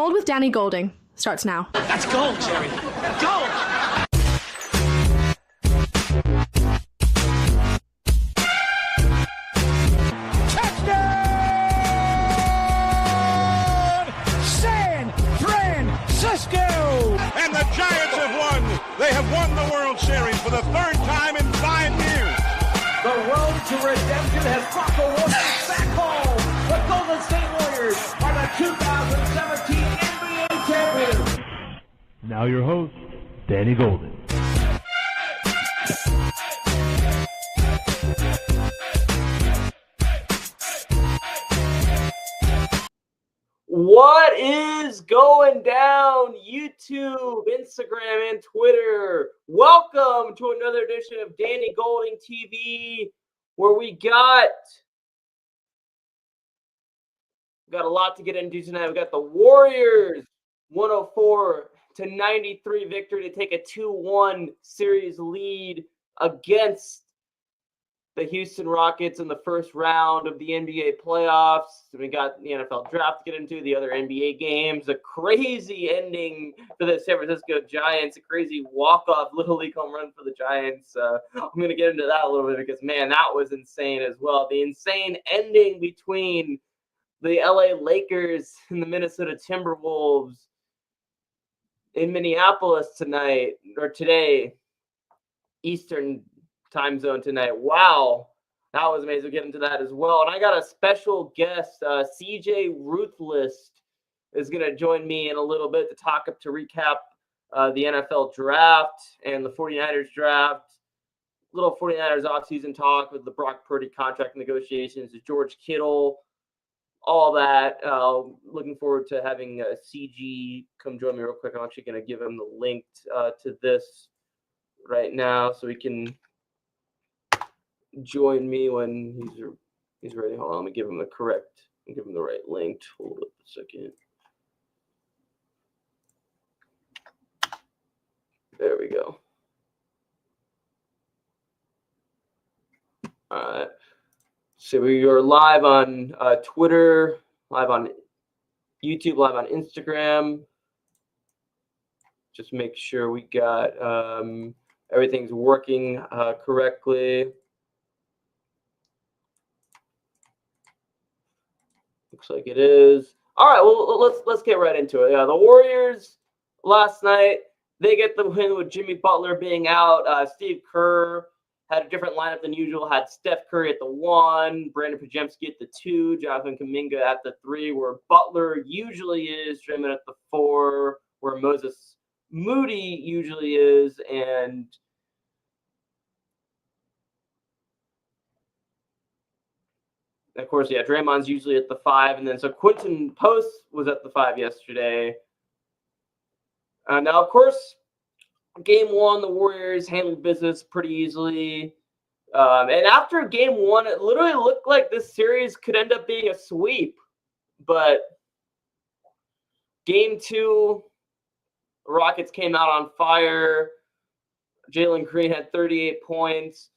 Gold with Danny Golding starts now. That's gold, Jerry. Gold! And the Giants have won. They have won the World Series for the third time in 5 years. The road to redemption has brought the Warriors back home. The Golden State Warriors are the 2017 NBA champions. Now your host, Danny Golden. What is going down, YouTube, Instagram, and Twitter? Welcome to another edition of Danny Golding TV, where we got a lot to get into tonight. We got the Warriors 104-93 victory to take a 2-1 series lead against the Houston Rockets in the first round of the NBA playoffs. We got the NFL draft to get into, the other NBA games, a crazy ending for the San Francisco Giants, a crazy walk-off Little League home run for the Giants. I'm going to get into that a little bit because, man, that was insane as well. The insane ending between the LA Lakers and the Minnesota Timberwolves in Minneapolis today, Eastern time zone tonight. Wow, that was amazing. We'll get into that as well. And I got a special guest, CG Ruthless, is going to join me in a little bit to recap the NFL draft and the 49ers draft. Little 49ers offseason talk with the Brock Purdy contract negotiations, George Kittle, all that. Looking forward to having CG come join me real quick. I'm actually going to give him the link to this right now so he can join me when he's ready. Hold on, let me give him the right link. Hold up a second. There we go. All right. So we are live on Twitter, live on YouTube, live on Instagram. Just make sure we got everything's working correctly. Looks like it is. All right, well, let's get right into it. Yeah, the Warriors last night, they get the win with Jimmy Butler being out. Steve Kerr had a different lineup than usual. Had Steph Curry at the 1, Brandon Pajemski at the 2, Jonathan Kuminga at the 3, where Butler usually is, Draymond at the 4, where Moses Moody usually is, and of course, yeah, Draymond's usually at the 5, and then so Quentin Post was at the 5 yesterday. Now, of course, Game 1, the Warriors handled business pretty easily. And after Game 1, it literally looked like this series could end up being a sweep. But Game 2, the Rockets came out on fire. Jalen Green had 38 points.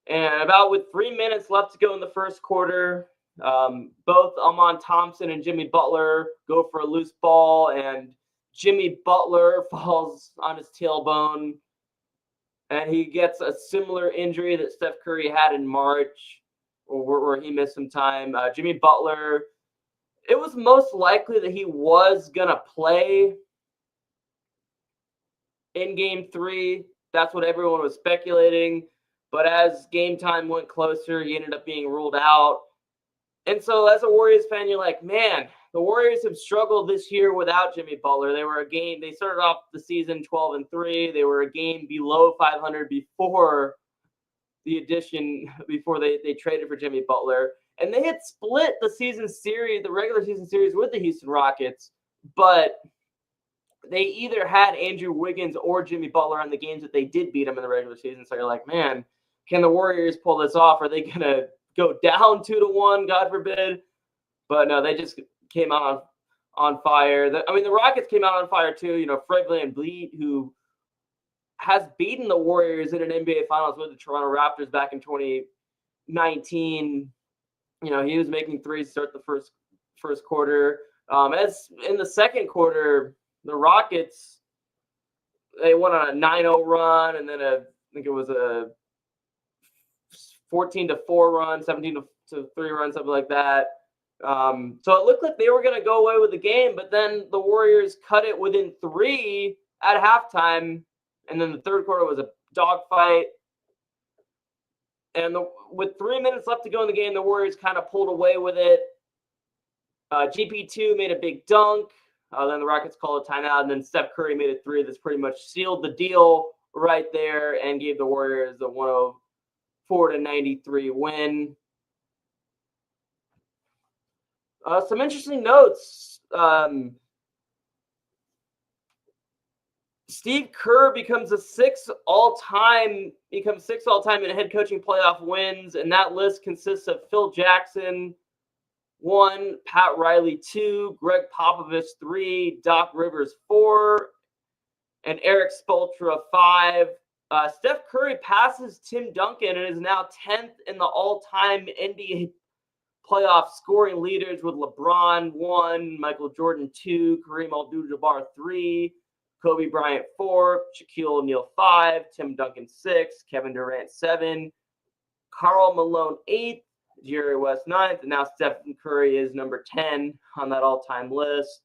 And about with 3 minutes left to go in the first quarter, both Amon Thompson and Jimmy Butler go for a loose ball, and Jimmy Butler falls on his tailbone, and he gets a similar injury that Steph Curry had in March, where he missed some time. Jimmy Butler, it was most likely that he was going to play in Game 3. That's what everyone was speculating. But as game time went closer, he ended up being ruled out. And so as a Warriors fan, you're like, man, the Warriors have struggled this year without Jimmy Butler. They started off the season 12-3. They were a game below 500 before the they traded for Jimmy Butler. And they had split the regular season series with the Houston Rockets, but they either had Andrew Wiggins or Jimmy Butler on the games that they did beat them in the regular season. So you're like, man, can the Warriors pull this off? Are they going to go down 2-1, God forbid? But no, they just came out on fire. The Rockets came out on fire too. Fred VanVleet, who has beaten the Warriors in an NBA Finals with the Toronto Raptors back in 2019. He was making threes to start the first quarter. As in the second quarter, the Rockets, they went on a 9-0 run, and then I think it was a 14-4 run, 17-3 run, something like that. So it looked like they were going to go away with the game, but then the Warriors cut it within 3 at halftime, and then the third quarter was a dogfight. And with 3 minutes left to go in the game, the Warriors kind of pulled away with it. GP2 made a big dunk. Then the Rockets called a timeout, and then Steph Curry made a 3 that's pretty much sealed the deal right there and gave the Warriors a 104-93 win. Some interesting notes. Steve Kerr becomes sixth all-time in head coaching playoff wins, and that list consists of Phil Jackson 1, Pat Riley 2, Greg Popovich 3, Doc Rivers 4, and Eric Spoelstra 5. Steph Curry passes Tim Duncan and is now 10th in the all-time NBA playoff scoring leaders with LeBron 1, Michael Jordan 2, Kareem Abdul-Jabbar 3, Kobe Bryant 4, Shaquille O'Neal 5, Tim Duncan 6, Kevin Durant 7, Karl Malone 8, Jerry West 9th, and now Stephen Curry is number 10 on that all-time list.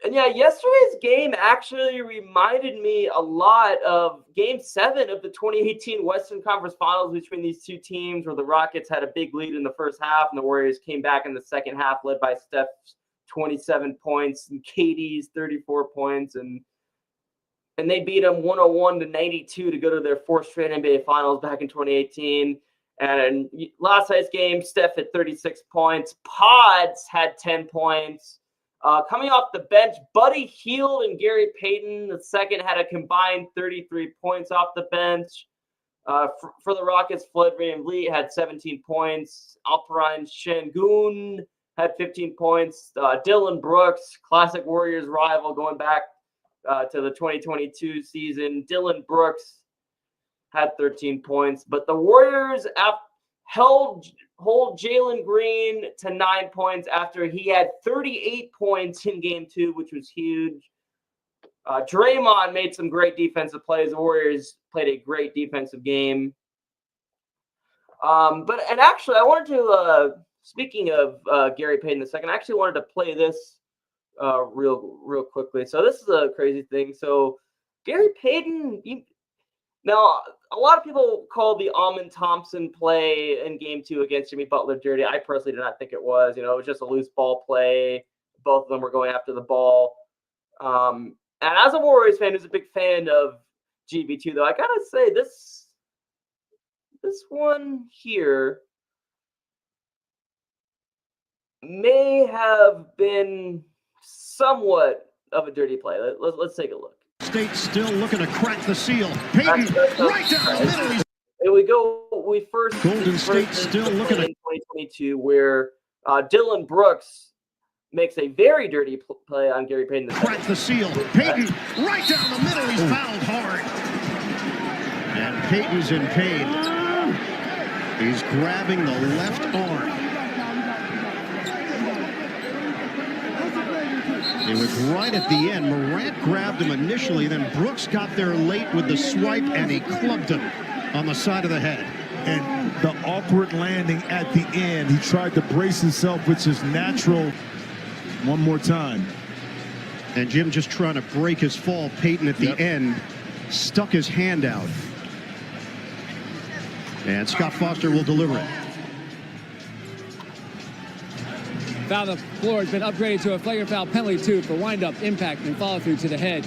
And yeah, yesterday's game actually reminded me a lot of Game 7 of the 2018 Western Conference Finals between these two teams, where the Rockets had a big lead in the first half, and the Warriors came back in the second half, led by Steph's 27 points and KD's 34 points, and they beat them 101-92 to go to their fourth straight NBA Finals back in 2018. And in last night's game, Steph had 36 points. Pods had 10 points. Coming off the bench, Buddy Hield and Gary Payton, the second, had a combined 33 points off the bench. For the Rockets, Floyd VanVleet had 17 points. Alperen Şengün had 15 points. Dylan Brooks, classic Warriors rival going back to the 2022 season. Dylan Brooks had 13 points. But the Warriors hold Jalen Green to 9 points after he had 38 points in Game 2, which was huge. Draymond made some great defensive plays. The Warriors played a great defensive game. And actually, I wanted to, speaking of Gary Payton II, I actually wanted to play this real quickly. So this is a crazy thing. So Gary Payton, now, a lot of people call the Amen Thompson play in Game 2 against Jimmy Butler dirty. I personally did not think it was. It was just a loose ball play. Both of them were going after the ball. And as a Warriors fan who's a big fan of GB2, though, I got to say this one here may have been somewhat of a dirty play. Let's take a look. State still looking to crack the seal. Payton right down the middle. We first Golden State still looking in 2022 where Dylan Brooks makes a very dirty play on Gary Payton. Crack the seal. Payton right down the middle. He's fouled hard. And Payton's in pain. He's grabbing the left arm. It was right at the end. Morant grabbed him initially, then Brooks got there late with the swipe, and he clubbed him on the side of the head. And the awkward landing at the end, he tried to brace himself, which is natural. One more time. And Jim just trying to break his fall. Payton at the end stuck his hand out. And Scott Foster will deliver it. Foul on the floor has been upgraded to a flagrant foul penalty, too, for wind-up, impact, and follow-through to the head.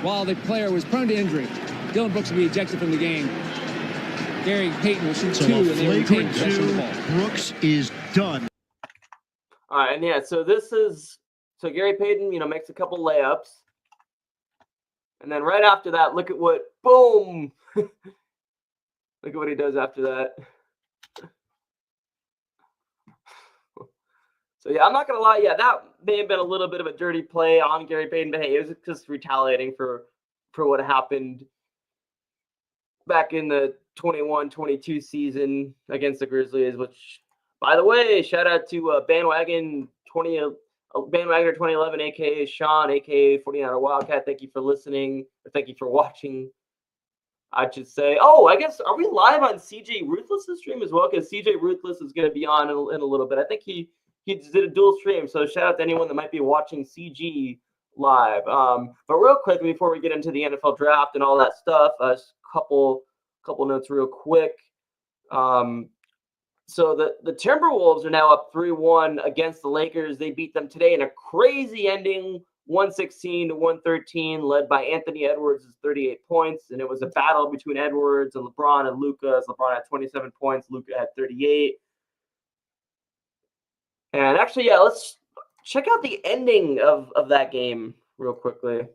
While the player was prone to injury, Dylan Brooks will be ejected from the game. Gary Payton will shoot 2, and they retain possession of the ball. Brooks is done. All right, and so Gary Payton, makes a couple layups. And then right after that, look at boom! Look at what he does after that. So, yeah, I'm not going to lie. Yeah, that may have been a little bit of a dirty play on Gary Payton, but hey, it was just retaliating for what happened back in the 21-22 season against the Grizzlies, which By the way, shout out to Bandwagoner 2011, aka Sean, aka 49er Wildcat. Thank you for listening. Or thank you for watching. I should say. Oh, I guess, are we live on CG Ruthless' stream as well? Because CG Ruthless is going to be on in a little bit. I think he did a dual stream. So shout out to anyone that might be watching CG live. But real quick, before we get into the NFL draft and all that stuff, a couple notes real quick. So the Timberwolves are now up 3-1 against the Lakers. They beat them today in a crazy ending, 116-113, led by Anthony Edwards' 38 points. And it was a battle between Edwards and LeBron and Luka. As LeBron had 27 points, Luka had 38. And actually, yeah, let's check out the ending of that game real quickly.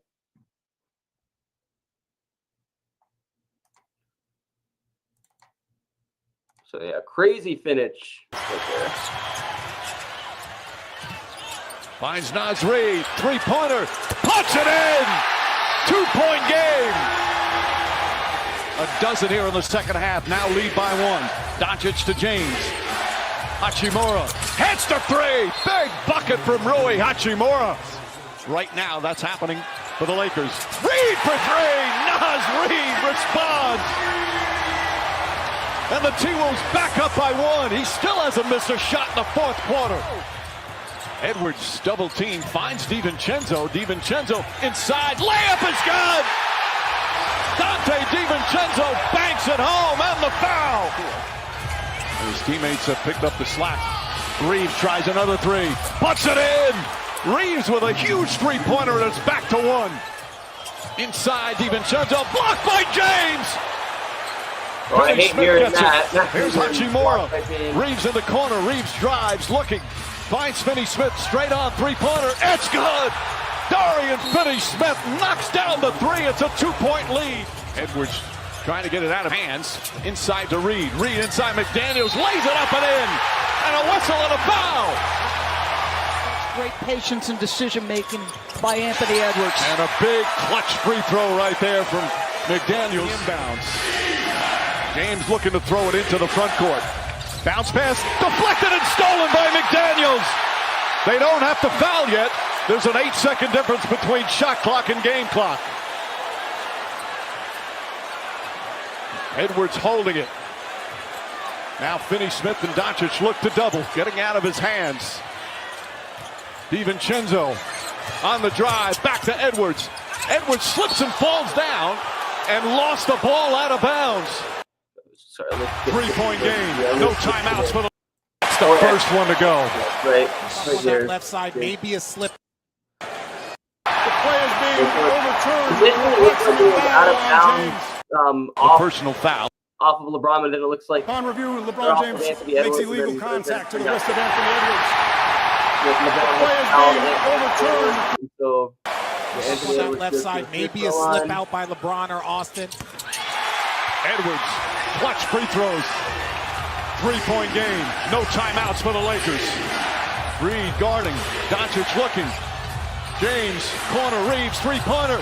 So, yeah, crazy finish right there. Finds Naz Reid, three-pointer, puts it in! 2-point game! A dozen here in the second half, now lead by one. Doncic to James. Hachimura hits the three! Big bucket from Rui Hachimura. Right now, that's happening for the Lakers. Reid for three! Naz Reid responds! And the T-Wolves back up by one. He still hasn't missed a shot in the fourth quarter. Edwards double team finds DiVincenzo. DiVincenzo inside. Layup is good. Dante DiVincenzo banks it home and the foul. His teammates have picked up the slack. Reeves tries another three. Puts it in. Reeves with a huge three-pointer and it's back to one. Inside DiVincenzo. Blocked by James. Oh, I hate hearing that. Here's Hachimura. Reeves in the corner. Reeves drives, looking. Finds Finney-Smith straight on three-pointer. It's good! Dorian Finney-Smith knocks down the three. It's a 2-point lead. Edwards trying to get it out of hands. Inside to Reid. Reid inside McDaniels. Lays it up and in. And a whistle and a foul. Great patience and decision-making by Anthony Edwards. And a big clutch free throw right there from McDaniels. Inbounds. James looking to throw it into the front court. Bounce pass, deflected and stolen by McDaniels. They don't have to foul yet. There's an 8-second difference between shot clock and game clock. Edwards holding it. Now Finney-Smith and Doncic look to double, getting out of his hands. DiVincenzo on the drive, back to Edwards. Edwards slips and falls down and lost the ball out of bounds. 3-point game, no timeouts for the. That's the first one to go. Right there. Left side, maybe a slip. The play is being overturned. Out of bounds. A personal foul. Off of LeBron, and then it looks like on review, LeBron James makes illegal contact to the wrist of Anthony Edwards. The play is being overturned. So, that left side, maybe a slip out by LeBron or Austin. Edwards, clutch free throws. 3-point game. No timeouts for the Lakers. Reid guarding. Doncic looking. James, corner, Reeves, three-pointer.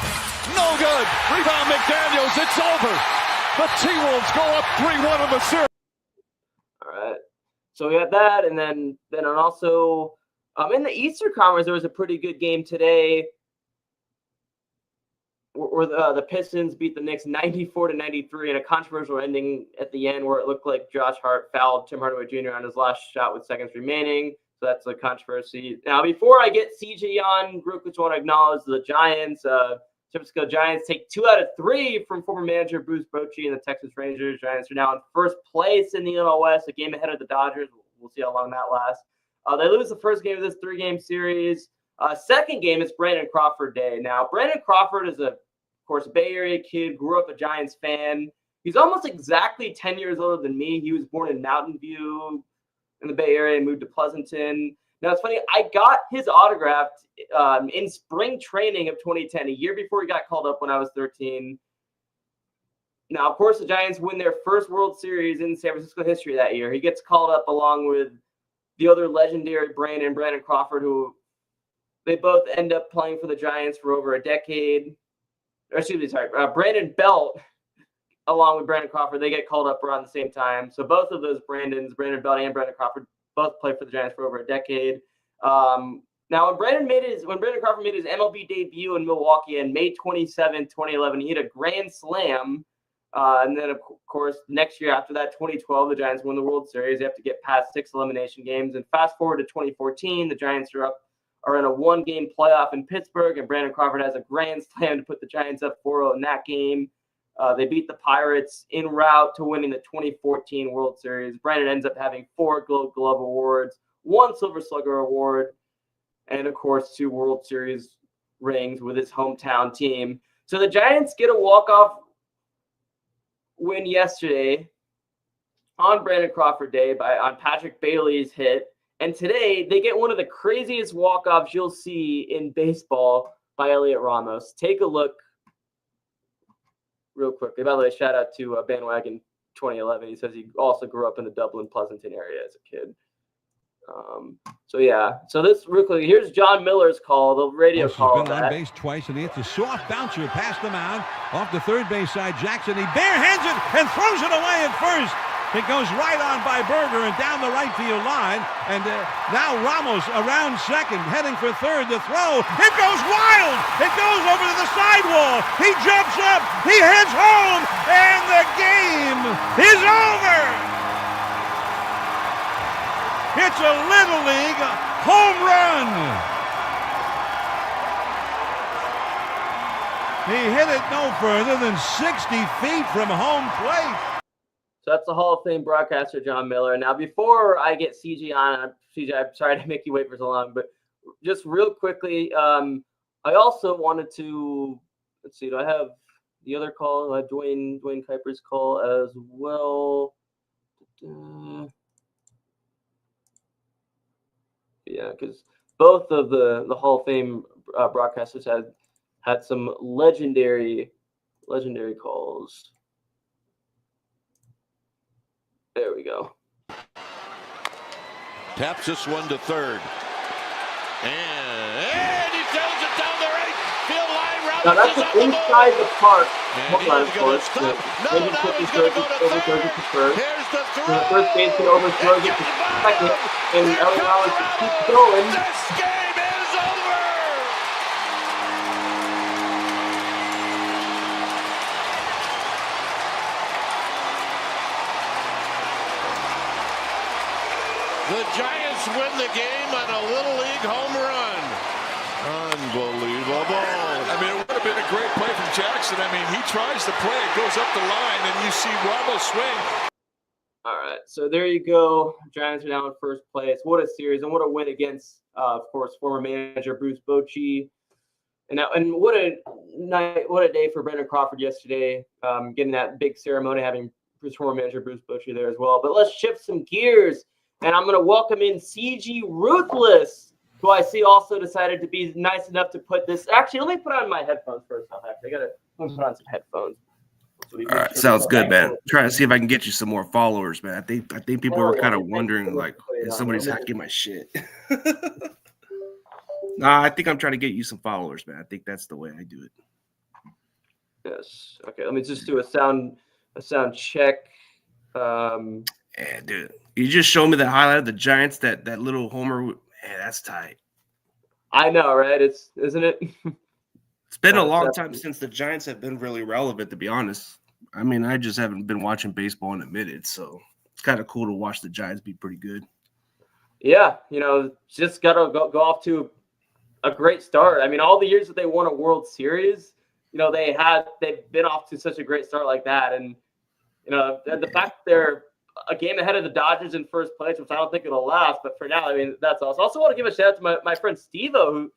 No good. Rebound McDaniels. It's over. The T-Wolves go up 3-1 in the series. All right. So we got that, and then also in the Eastern Conference, there was a pretty good game today where the Pistons beat the Knicks 94-93 in a controversial ending at the end where it looked like Josh Hart fouled Tim Hardaway Jr. on his last shot with seconds remaining. So that's a controversy. Now, before I get CG on, real quick, I want to acknowledge the Giants. San Francisco Giants take 2 out of 3 from former manager Bruce Bochy and the Texas Rangers. Giants are now in first place in the NL West, a game ahead of the Dodgers. We'll see how long that lasts. They lose the first game of this 3-game series. Second game is Brandon Crawford Day. Now, Brandon Crawford is of course, a Bay Area kid, grew up a Giants fan. He's almost exactly 10 years older than me. He was born in Mountain View in the Bay Area and moved to Pleasanton. Now, it's funny, I got his autograph in spring training of 2010, a year before he got called up when I was 13. Now, of course, the Giants win their first World Series in San Francisco history that year. He gets called up along with the other legendary Brandon Crawford, who they both end up playing for the Giants for over a decade. Brandon Belt, along with Brandon Crawford, they get called up around the same time. So both of those Brandon Belt and Brandon Crawford, both played for the Giants for over a decade. Now, when Brandon Crawford made his MLB debut in Milwaukee on May 27, 2011, he hit a grand slam. And then, of course, next year after that, 2012, the Giants won the World Series. They have to get past 6 elimination games. And fast forward to 2014, the Giants are in a 1-game playoff in Pittsburgh, and Brandon Crawford has a grand slam to put the Giants up 4-0 in that game. They beat the Pirates en route to winning the 2014 World Series. Brandon ends up having 4 Gold Glove awards, 1 Silver Slugger award, and, of course, 2 World Series rings with his hometown team. So the Giants get a walk-off win yesterday on Brandon Crawford Day on Patrick Bailey's hit. And today they get one of the craziest walk-offs you'll see in baseball by Elliot Ramos. Take a look real quickly. By the way, shout out to Bandwagon 2011. He says he also grew up in the Dublin Pleasanton area as a kid. So this real quickly. Here's John Miller's call, the radio call. He's been on base twice, and he hits a soft bouncer past the mound off the third base side. Jackson, he barehands it and throws it away at first. It goes right on by Berger and down the right field line. And now Ramos around second, heading for third. The throw, it goes wild. It goes over to the sidewall. He jumps up. He heads home, and the game is over. It's a Little League home run. He hit it no further than 60 feet from home plate. So that's the Hall of Fame broadcaster, John Miller. Now, before I get CG on, CG, I'm sorry to make you wait for so long, but just real quickly, I also wanted to, let's see, do I have the other call? I have Dwayne Kuiper's call as well. Yeah, because both of the Hall of Fame broadcasters had some legendary calls. There we go. Taps this one to third. And he throws it down the right field line. Now that's inside the park. Hold on, of course. Here's the throw. The first baseman overthrows it to second, and Elliot Ramos keeps going. This game is over. The Giants win the game on a Little League home run. Unbelievable. I mean, it would have been a great play from Jackson. I mean, he tries to play, it goes up the line, and you see Ramos swing. All right, so there you go. Giants are now in first place. What a series, and what a win against, of course, former manager Bruce Bochy. And what a night, what a day for Brandon Crawford yesterday, getting that big ceremony, having former manager Bruce Bochy there as well. But let's shift some gears. And I'm going to welcome in CG Ruthless, who I see also decided to be nice enough to put this. Actually, let me put on my headphones first off. I got to put on some headphones. All right, sounds good, man. Trying to see if I can get you some more followers, man. I think people were kind of wondering, like, is somebody's hacking my shit? Nah, I think I'm trying to get you some followers, man. I think that's the way I do it. Yes. Okay. Let me just do a sound check. Yeah, dude. You just showed me the highlight of the Giants, that little homer. Man, that's tight. I know, right? Isn't it? It's been a long time since the Giants have been really relevant, to be honest. I mean, I just haven't been watching baseball in a minute, so it's kind of cool to watch the Giants be pretty good. Yeah, just got to go off to a great start. I mean, all the years that they won a World Series, they've been off to such a great start like that, and the fact that they're a game ahead of the Dodgers in first place, which I don't think it'll last, but for now, I mean, that's awesome. I also want to give a shout out to my friend Steve-O,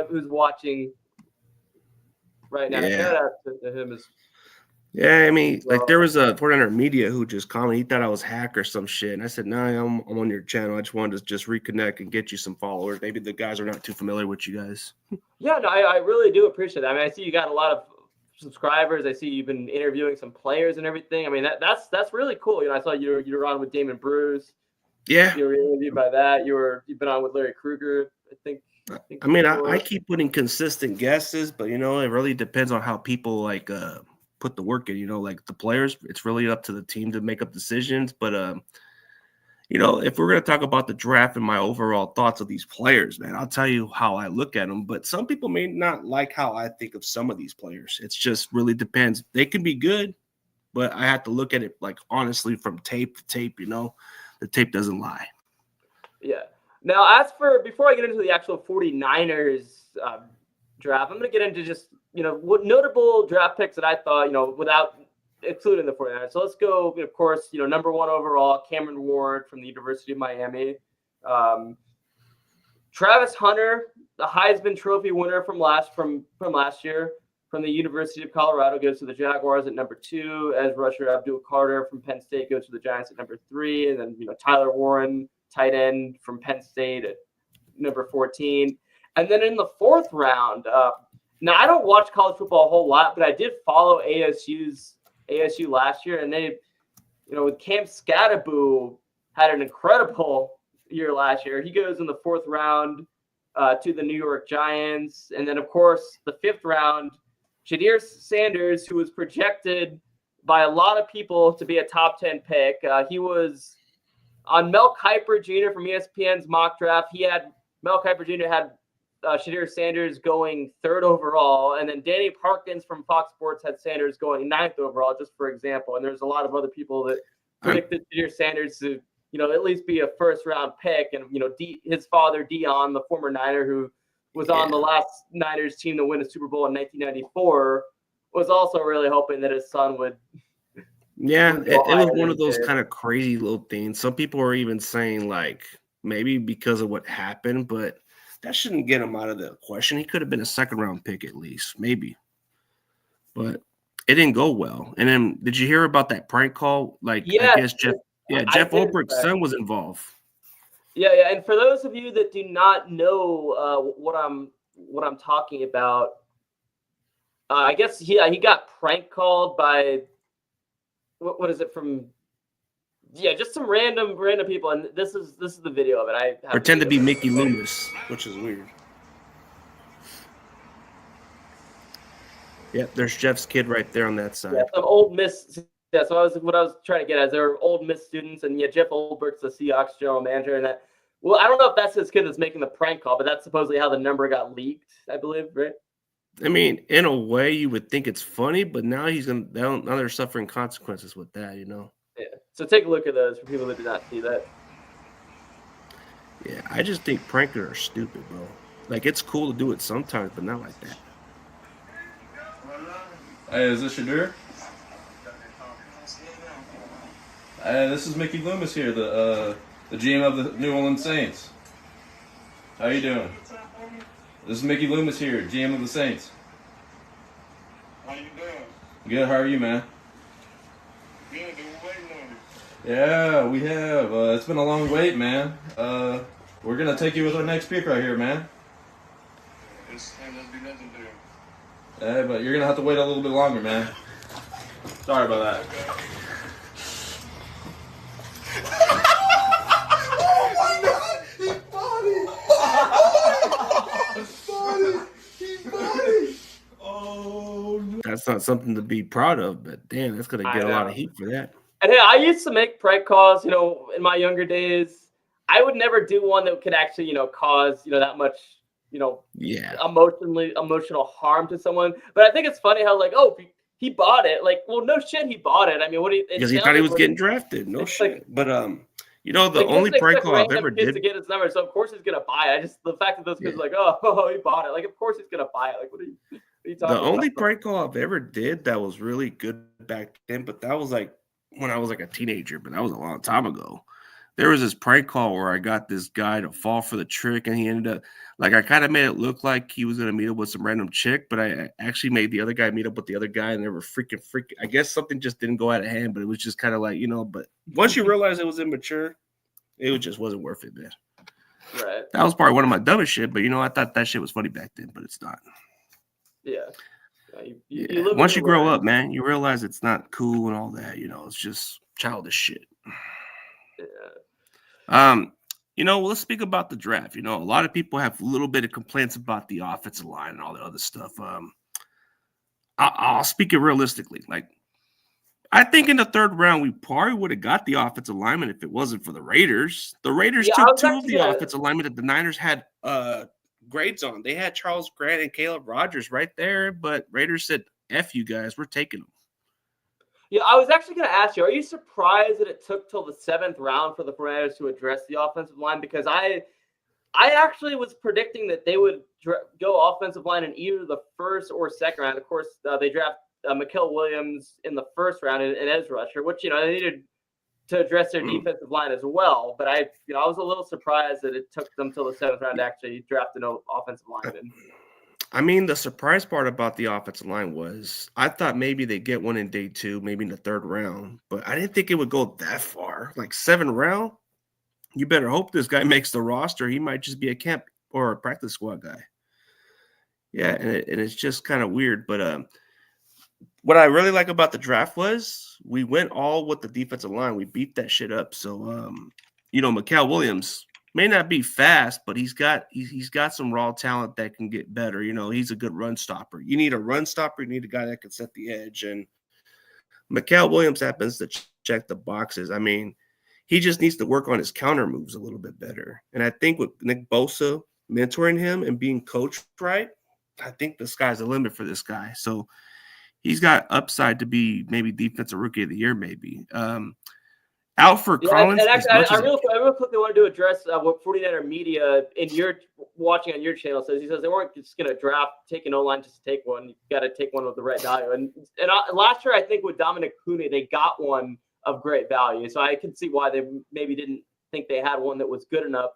who's watching right now. Yeah. Shout out to him. Yeah, I mean, like there was a 49er media who just commented, he thought I was hack or some shit. And I said, nah, I'm on your channel. I just wanted to just reconnect and get you some followers. Maybe the guys are not too familiar with you guys. Yeah, no, I really do appreciate that. I mean, I see you got a lot of subscribers. I see you've been interviewing some players and everything. I mean, that's really cool. I saw you were on with Damon Bruce. Yeah. You were interviewed by that. You've been on with Larry Krueger, I think. I mean, I keep putting consistent guesses, but it really depends on how people put the work in. Like the players, it's really up to the team to make up decisions. But if we're going to talk about the draft and my overall thoughts of these players, man, I'll tell you how I look at them. But some people may not like how I think of some of these players. It's just really depends. They can be good, but I have to look at it like honestly from tape to tape. The tape doesn't lie. Yeah. Now, before I get into the actual 49ers draft, I'm going to get into just what notable draft picks that I thought without including the 49ers. So let's go, of course, number 1 overall, Cameron Ward from the University of Miami. Travis Hunter, the Heisman Trophy winner from last year, from the University of Colorado, goes to the Jaguars at number 2. Edge rusher Abdul Carter from Penn State goes to the Giants at number 3. And then, Tyler Warren, tight end from Penn State at number 14. And then in the 4th round, now I don't watch college football a whole lot, but I did follow ASU last year, and they, with Cam Skattebo had an incredible year last year. He goes in the 4th round to the New York Giants, and then of course the 5th round, Shadir Sanders, who was projected by a lot of people to be a top 10 pick. He was on Mel Kiper Jr. from ESPN's mock draft. Mel Kiper Jr. had Shadir Sanders going 3rd overall, and then Danny Parkins from Fox Sports had Sanders going 9th overall, just for example. And there's a lot of other people that predicted Shadir Sanders to, at least be a 1st-round pick. And, his father, Dion, the former Niner, who was on the last Niners team to win a Super Bowl in 1994, was also really hoping that his son would. Yeah, it was one of those kind of crazy little things. Some people are even saying, like, maybe because of what happened, but that shouldn't get him out of the question. He could have been a 2nd-round pick at least, maybe. But it didn't go well. And then did you hear about that prank call? Like, I guess Jeff Ulbricht's son was involved. Yeah. And for those of you that do not know what I'm talking about, I guess he got prank called by what is it from? Yeah, just some random people, and this is the video of it. I pretend to be Mickey Loomis, which is weird. Yeah, there's Jeff's kid right there on that side. Yeah, some Old Miss. Yeah, so what I was trying to get at is there were Old Miss students, and Jeff Ulbricht's the Seahawks general manager, and that. Well, I don't know if that's his kid that's making the prank call, but that's supposedly how the number got leaked, I believe, right? I mean, in a way, you would think it's funny, but now now they're suffering consequences with that, Yeah. So take a look at those for people that did not see that. Yeah, I just think prankers are stupid, bro. Like, it's cool to do it sometimes, but not like that. Hey, is this Shadir? Hey, this is Mickey Loomis here, the GM of the New Orleans Saints. How you doing? This is Mickey Loomis here, GM of the Saints. How you doing? Good, how are you, man? Good, they were waiting on you. Yeah, we have. It's been a long wait, man. We're going to take you with our next pick right here, man. It's ain't gonna be nothing there. Hey, but you're going to have to wait a little bit longer, man. Sorry about that. Oh my God! He bought it! He bought it! Oh no. That's not something to be proud of, but damn, that's going to get a lot of heat for that. And hey, I used to make prank calls, in my younger days. I would never do one that could actually, cause, that much, emotional harm to someone. But I think it's funny how, like, oh, he bought it. Like, well, no shit, he bought it. I mean, because he thought he was getting drafted. No shit. Like, but the only prank call I've ever did to get his number, so of course he's gonna buy it. The fact that those kids are like, oh, he bought it. Like, of course he's gonna buy it. Like, what are you talking about? The only prank call I've ever did that was really good back then, but that was like when I was like a teenager, but that was a long time ago. There was this prank call where I got this guy to fall for the trick, and he ended up, like, I kind of made it look like he was going to meet up with some random chick, but I actually made the other guy meet up with the other guy, and they were freaking. I guess something just didn't go out of hand, but it was just kind of like, but once you realize it was immature, it just wasn't worth it, man. Right. That was probably one of my dumbest shit, but, I thought that shit was funny back then, but it's not. Yeah. Once you grow up, man, you realize it's not cool and all that, it's just childish shit. Yeah. Let's speak about the draft. A lot of people have a little bit of complaints about the offensive line and all that other stuff. I'll speak it realistically. Like, I think in the third round, we probably would have got the offensive lineman if it wasn't for the Raiders. The Raiders took two of the offensive linemen that the Niners had grades on. They had Charles Grant and Caleb Rogers right there, but Raiders said, F you guys, we're taking them. Yeah, I was actually going to ask you, are you surprised that it took till the 7th round for the Raiders to address the offensive line? Because I actually was predicting that they would go offensive line in either the first or second round. Of course, they draft Mikael Williams in the first round and edge rusher, which, they needed to address their defensive line as well. But I was a little surprised that it took them till the 7th round to actually draft an offensive lineman. I mean, the surprise part about the offensive line was I thought maybe they'd get one in day 2, maybe in the 3rd round, but I didn't think it would go that far. Like 7th round, you better hope this guy makes the roster. He might just be a camp or a practice squad guy. Yeah, and it's just kind of weird, but what I really like about the draft was we went all with the defensive line. We beat that shit up. So, Mikael Williams may not be fast, but he's got some raw talent that can get better. He's a good run stopper. You need a run stopper. You need a guy that can set the edge. And Mikael Williams happens to check the boxes. I mean, he just needs to work on his counter moves a little bit better. And I think with Nick Bosa mentoring him and being coached right, I think the sky's the limit for this guy. So he's got upside to be maybe defensive rookie of the year, maybe. Alfred Collins. And actually, I real quickly wanted to address what 49er media watching on your channel says. He says they weren't just going to take an O-line just to take one. You got to take one with the right value. And last year, I think with Dominic Cooney, they got one of great value. So I can see why they maybe didn't think they had one that was good enough.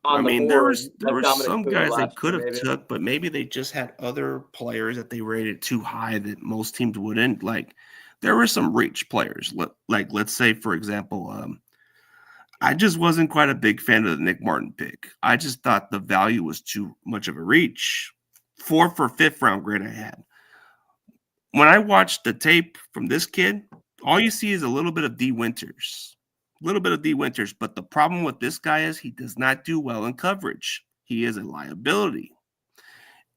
There were some guys they could have took, but maybe they just had other players that they rated too high that most teams wouldn't. Like, there were some reach players. Like, let's say, for example, I just wasn't quite a big fan of the Nick Martin pick. I just thought the value was too much of a reach. 4th or 5th round grade I had. When I watched the tape from this kid, all you see is a little bit of D. Winters. But the problem with this guy is he does not do well in coverage. He is a liability.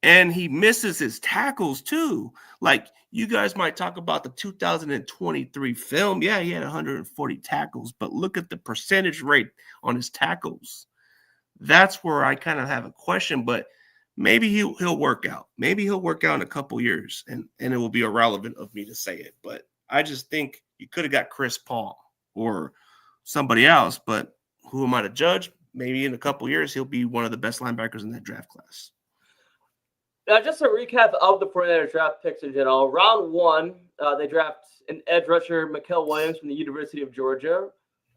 And he misses his tackles too. Like, you guys might talk about the 2023 film. Yeah, he had 140 tackles, but look at the percentage rate on his tackles. That's where I kind of have a question, but maybe he'll work out. Maybe he'll work out in a couple years, and it will be irrelevant of me to say it. But I just think you could have got Chris Paul or somebody else, but who am I to judge? Maybe in a couple years, he'll be one of the best linebackers in that draft class. Now, just a recap of the 49ers draft picks in general. Round 1, they draft an edge rusher, Mikael Williams from the University of Georgia,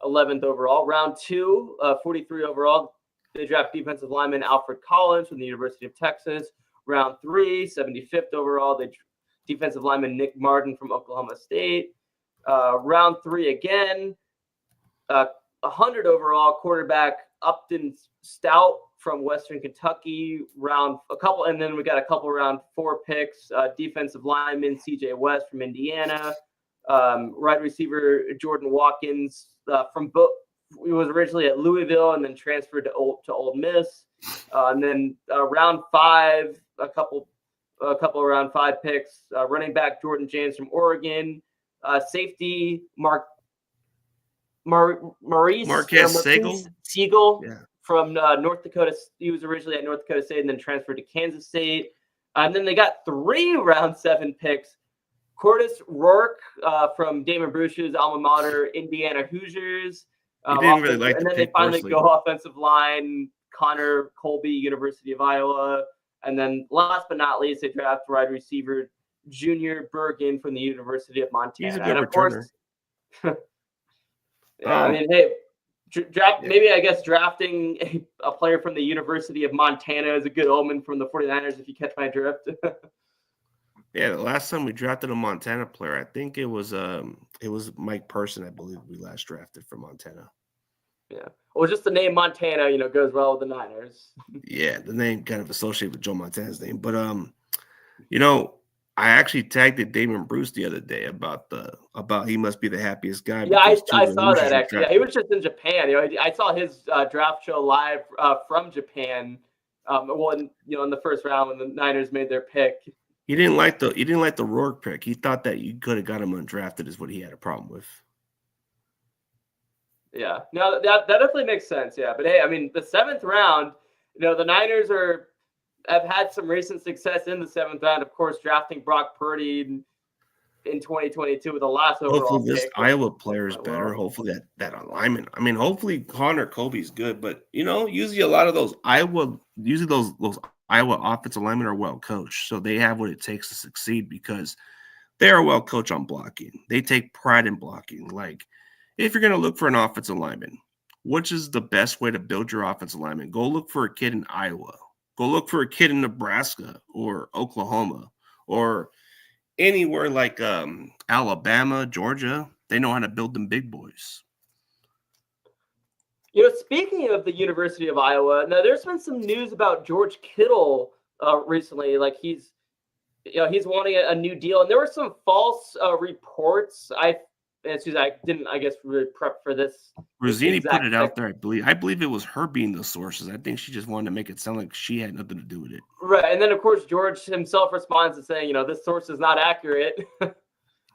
11th overall. Round 2, 43 overall, they draft defensive lineman Alfred Collins from the University of Texas. Round 3, 75th overall, they defensive lineman Nick Martin from Oklahoma State. Round 3 again, 100 overall, quarterback Upton Stout from Western Kentucky. And then we got a couple round 4 picks. Defensive lineman CJ West from Indiana. Wide receiver Jordan Watkins he was originally at Louisville and then transferred to Ole Miss. And then round 5, a couple of round 5 picks. Running back Jordan James from Oregon. Safety Marquez Siegel from North Dakota. He was originally at North Dakota State and then transferred to Kansas State. And then they got 3 round 7 picks. Curtis Rourke from Damon Bruce's alma mater, Indiana Hoosiers. And then they finally go offensive line, Connor Colby, University of Iowa. And then last but not least, they draft wide receiver Junior Bergen from the University of Montana. He's a good returner. I mean, hey, drafting a player from the University of Montana is a good omen from the 49ers, if you catch my drift. Yeah, the last time we drafted a Montana player, I think it was Mike Person, I believe we last drafted from Montana. Yeah. Well, just the name Montana, goes well with the Niners. Yeah, the name kind of associated with Joe Montana's name. But I actually tagged it Damon Bruce the other day about he must be the happiest guy. Yeah, I saw that actually. Yeah, he was just in Japan. I saw his draft show live from Japan. In the first round when the Niners made their pick. He didn't like the Rourke pick. He thought that you could have got him undrafted is what he had a problem with. Yeah, no, that definitely makes sense. Yeah, but hey, I mean, the 7th round, the Niners have had some recent success in the 7th round. Of course, drafting Brock Purdy in 2022 with the last overall Hopefully this pick. Iowa player is better. Hopefully that alignment. I mean, hopefully Connor Kobe's good, but usually a lot of those Iowa offensive linemen are well coached, so they have what it takes to succeed because they are well coached on blocking. They take pride in blocking. Like, if you're going to look for an offensive lineman, which is the best way to build your offensive lineman? Go look for a kid in Iowa. Go look for a kid in Nebraska or Oklahoma or anywhere like Alabama, Georgia. They know how to build them big boys. Speaking of the University of Iowa, now there's been some news about George Kittle recently. Like he's wanting a new deal, and there were some false reports. I didn't, really prep for this. Rosini put it out there, I believe. I believe it was her being the sources. I think she just wanted to make it sound like she had nothing to do with it. Right, and then of course George himself responds to saying, this source is not accurate,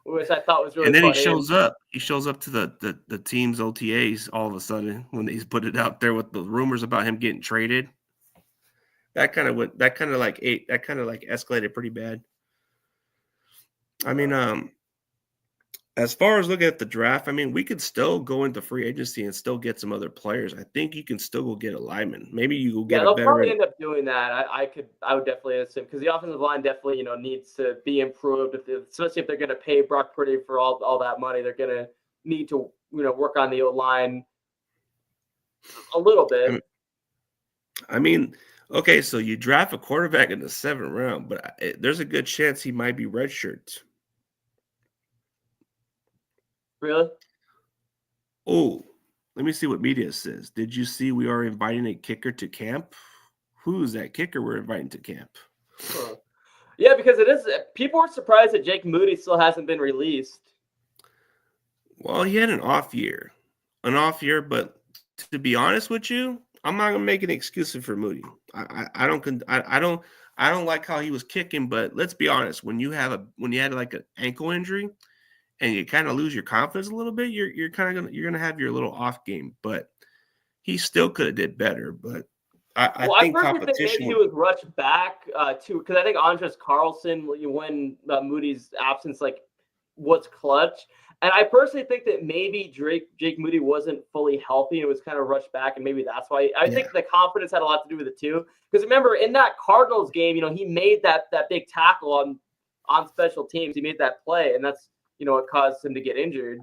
which I thought was really. And then funny. he shows up. He shows up to the team's OTAs all of a sudden when he's put it out there with the rumors about him getting traded. That kind of escalated pretty bad. I mean, as far as looking at the draft, I mean, we could still go into free agency and still get some other players. I think you can still go get a lineman. Maybe you go get a better. They'll probably end up doing that. I would definitely assume because the offensive line definitely needs to be improved. Especially if they're going to pay Brock Purdy for all that money, they're going to need to work on the O-line a little bit. I mean, okay, so you draft a quarterback in the 7th round, but there's a good chance he might be redshirt. Really? Oh, let me see what media says. Did you see we are inviting a kicker to camp? Who's that kicker we're inviting to camp? Yeah, because it is. People are surprised that Jake Moody still hasn't been released. Well, he had an off year, but to be honest with you, I'm not gonna make an excuse for Moody. I don't like how he was kicking, but let's be honest. When you had like an ankle injury and you kind of lose your confidence a little bit, you're gonna have your little off game. But he still could have did better. But I think competition. Think maybe he was rushed back too, because I think Andres Carlson, when Moody's absence was clutch, and I personally think that maybe Jake Moody wasn't fully healthy and it was kind of rushed back, and maybe that's why. I think the confidence had a lot to do with it too. Because remember, in that Cardinals game, he made that big tackle on special teams. He made that play, and that's what caused him to get injured.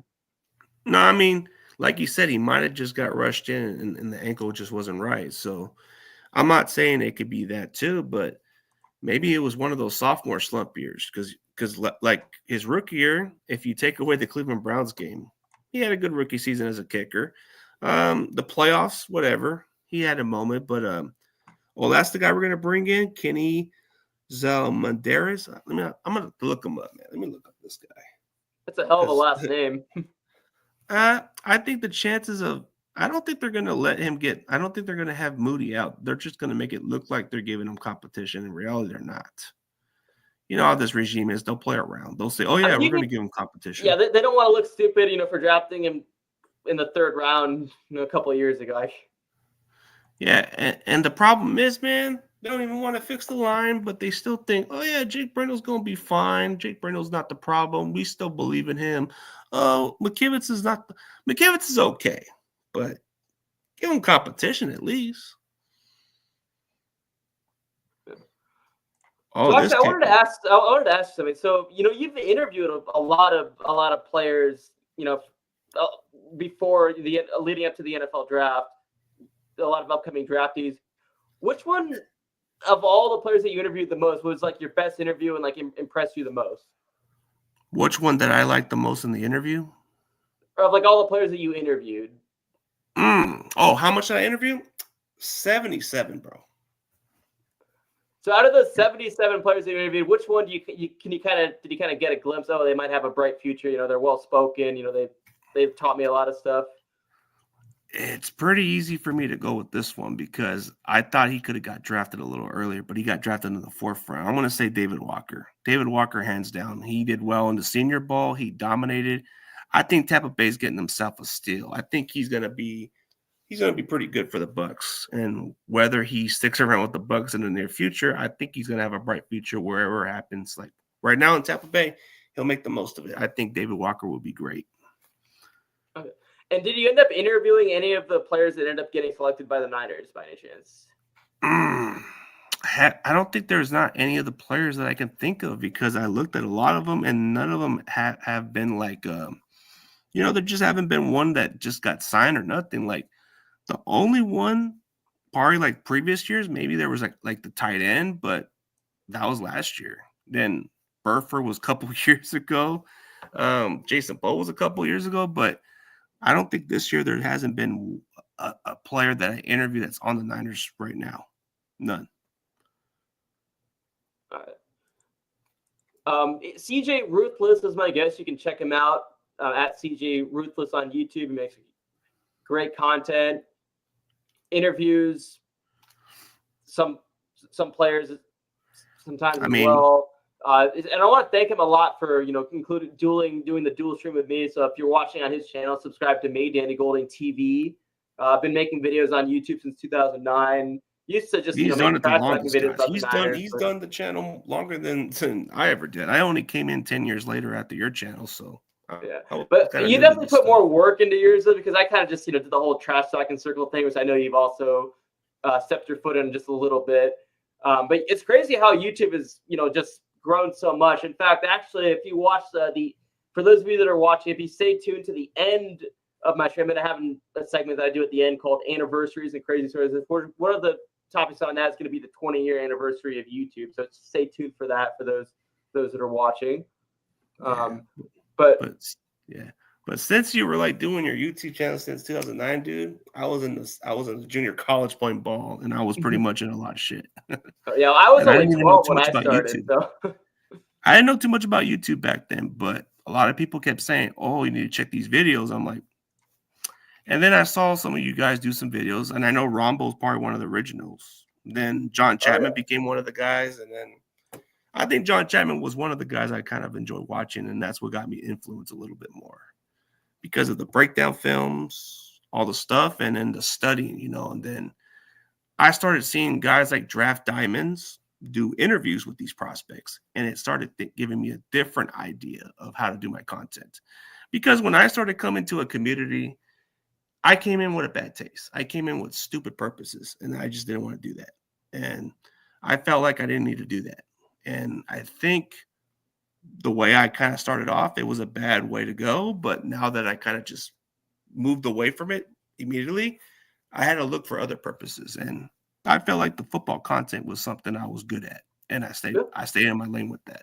No, I mean, like you said, he might have just got rushed in and the ankle just wasn't right. So I'm not saying it could be that too, but maybe it was one of those sophomore slump years because like his rookie year, if you take away the Cleveland Browns game, he had a good rookie season as a kicker. The playoffs, whatever, he had a moment, but that's the guy we're gonna bring in, Kenny Zalmandaris. I'm gonna look him up, man. Let me look up this guy. That's a hell of a last name. I think the chances of I don't think they're going to let him get – I don't think they're going to have Moody out. They're just going to make it look like they're giving him competition. In reality, they're not. You know how this regime is. They'll play around. They'll say, oh, yeah, we're going to give him competition. Yeah, they don't want to look stupid, for drafting him in the 3rd round a couple of years ago. Yeah, and the problem is, man, they don't even want to fix the line, but they still think, oh, yeah, Jake Brendle's going to be fine. Jake Brendle's not the problem. We still believe in him. McKivitz is okay. But give them competition at least. Oh, so actually, I wanted to ask something. So, you've interviewed a lot of players, before leading up to the NFL draft, a lot of upcoming draftees. Which one of all the players that you interviewed the most was your best interview and impressed you the most? Which one that I liked the most in the interview? Or of all the players that you interviewed. Oh, how much did I interview? 77, bro. So out of those 77 players that you interviewed, which one did you kind of get a glimpse? Oh, they might have a bright future. They're well spoken. They've taught me a lot of stuff. It's pretty easy for me to go with this one because I thought he could have got drafted a little earlier, but he got drafted in the 4th round. I'm going to say David Walker. David Walker, hands down. He did well in the Senior Bowl. He dominated. I think Tampa Bay's getting himself a steal. I think he's going to be pretty good for the Bucs. And whether he sticks around with the Bucs in the near future, I think he's going to have a bright future wherever it happens. Like right now in Tampa Bay, he'll make the most of it. I think David Walker will be great. Okay. And did you end up interviewing any of the players that ended up getting selected by the Niners by any chance? I don't think there's not any of the players that I can think of because I looked at a lot of them and none of them have been like, there just haven't been one that just got signed or nothing. Like the only one, probably like previous years, maybe there was like the tight end, but that was last year. Then Burford was a couple years ago. Jason Bowe was a couple years ago, but I don't think this year there hasn't been a player that I interviewed that's on the Niners right now. None. All right. CG Ruthless is my guest. You can check him out at CG Ruthless on YouTube. He makes great content, interviews some players sometimes as well. And I want to thank him a lot for, doing the dual stream with me. So if you're watching on his channel, subscribe to me, Danny Golding TV. I've been making videos on YouTube since 2009. Used to just he's done it the longest. He's done the channel longer than I ever did. I only came in 10 years later after your channel, so but you definitely put more work into yours though, because I kind of just did the whole trash talking circle thing, which I know you've also stepped your foot in just a little bit. But it's crazy how YouTube is just grown so much. In fact, actually, if you watch for those of you that are watching, if you stay tuned to the end of my stream, I'm going to have a segment that I do at the end called Anniversaries and Crazy Stories. One of the topics on that is going to be the 20-year anniversary of YouTube. So stay tuned for that for those that are watching. But since you were like doing your YouTube channel since 2009, dude, I was in the junior college playing ball, and I was pretty much in a lot of shit. Yeah, I was only 12 when I started. So. I didn't know too much about YouTube back then, but a lot of people kept saying, "Oh, you need to check these videos." I'm like, and then I saw some of you guys do some videos, and I know Rombo's probably one of the originals. Then John Chapman became one of the guys, and then I think John Chapman was one of the guys I kind of enjoyed watching, and that's what got me influenced a little bit more because of the breakdown films, all the stuff, and then the studying, and then I started seeing guys like Draft Diamonds do interviews with these prospects, and it started giving me a different idea of how to do my content. Because when I started coming to a community, I came in with a bad taste. I came in with stupid purposes, and I just didn't want to do that. And I felt like I didn't need to do that. And I think the way I kind of started off, it was a bad way to go. But now that I kind of just moved away from it immediately, I had to look for other purposes. And I felt like the football content was something I was good at. And I stayed in my lane with that.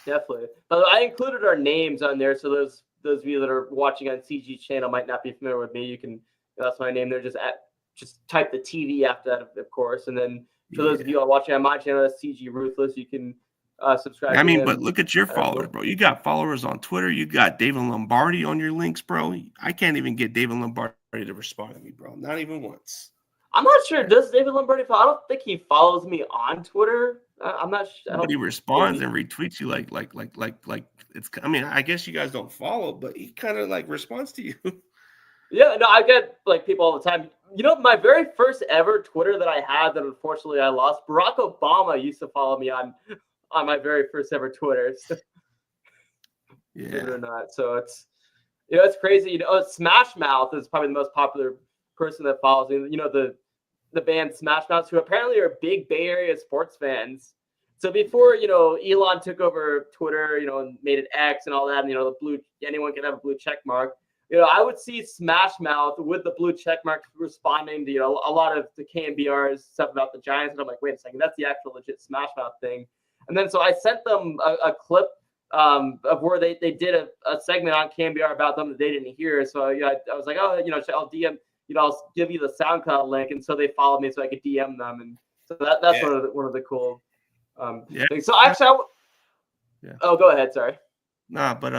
Definitely. I included our names on there. So those of you that are watching on CG channel might not be familiar with me. You can, that's my name there. Just type the TV after that, of course. And then for those of you watching on my channel, that's CG Ruthless. You can subscribe. But look at your followers, bro. You got followers on Twitter. You got David Lombardi on your links, bro. I can't even get David Lombardi to respond to me, bro. Not even once. I'm not sure. Does David Lombardi follow? I don't think he follows me on Twitter. I'm not sure. But he responds and retweets you like it's. I mean, I guess you guys don't follow, but he kind of like responds to you. Yeah, no, I get like people all the time. My very first ever Twitter that I had that unfortunately I lost, Barack Obama used to follow me on my very first ever Twitter. So, yeah. Believe it or not. So it's crazy. Smash Mouth is probably the most popular person that follows me. The band Smash Mouth, who apparently are big Bay Area sports fans. So before, Elon took over Twitter, and made it X and all that, and, anyone can have a blue check mark. I would see Smash Mouth with the blue check mark responding to, a lot of the KNBR's stuff about the Giants. And I'm like, wait a second, that's the actual legit Smash Mouth thing. And then so I sent them a clip of where they did a segment on KNBR about them that they didn't hear. So I was like, oh, I'll DM, I'll give you the SoundCloud link. And so they followed me so I could DM them. And so that's one of the cool things. So actually, oh, go ahead. Sorry. Nah, but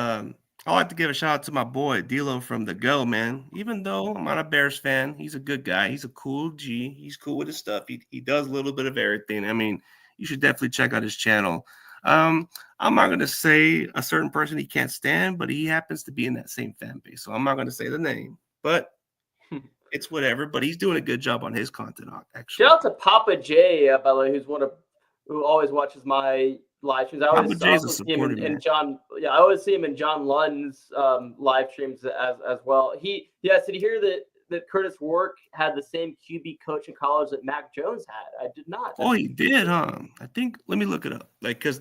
I like to give a shout out to my boy D'Lo from the Go, man. Even though I'm not a Bears fan, he's a good guy. He's a cool G. He's cool with his stuff. He does a little bit of everything. I mean, you should definitely check out his channel. I'm not going to say a certain person he can't stand, but he happens to be in that same fan base. So I'm not going to say the name, but it's whatever. But he's doing a good job on his content, actually. Shout out to Papa J, by the way, who always watches my live streams. I always see him in John. Yeah, I always see him in John Lund's live streams as well. Did you hear that Curtis Wark had the same QB coach in college that Mac Jones had? I did not. Oh, he did, huh? I think. Let me look it up. Like, because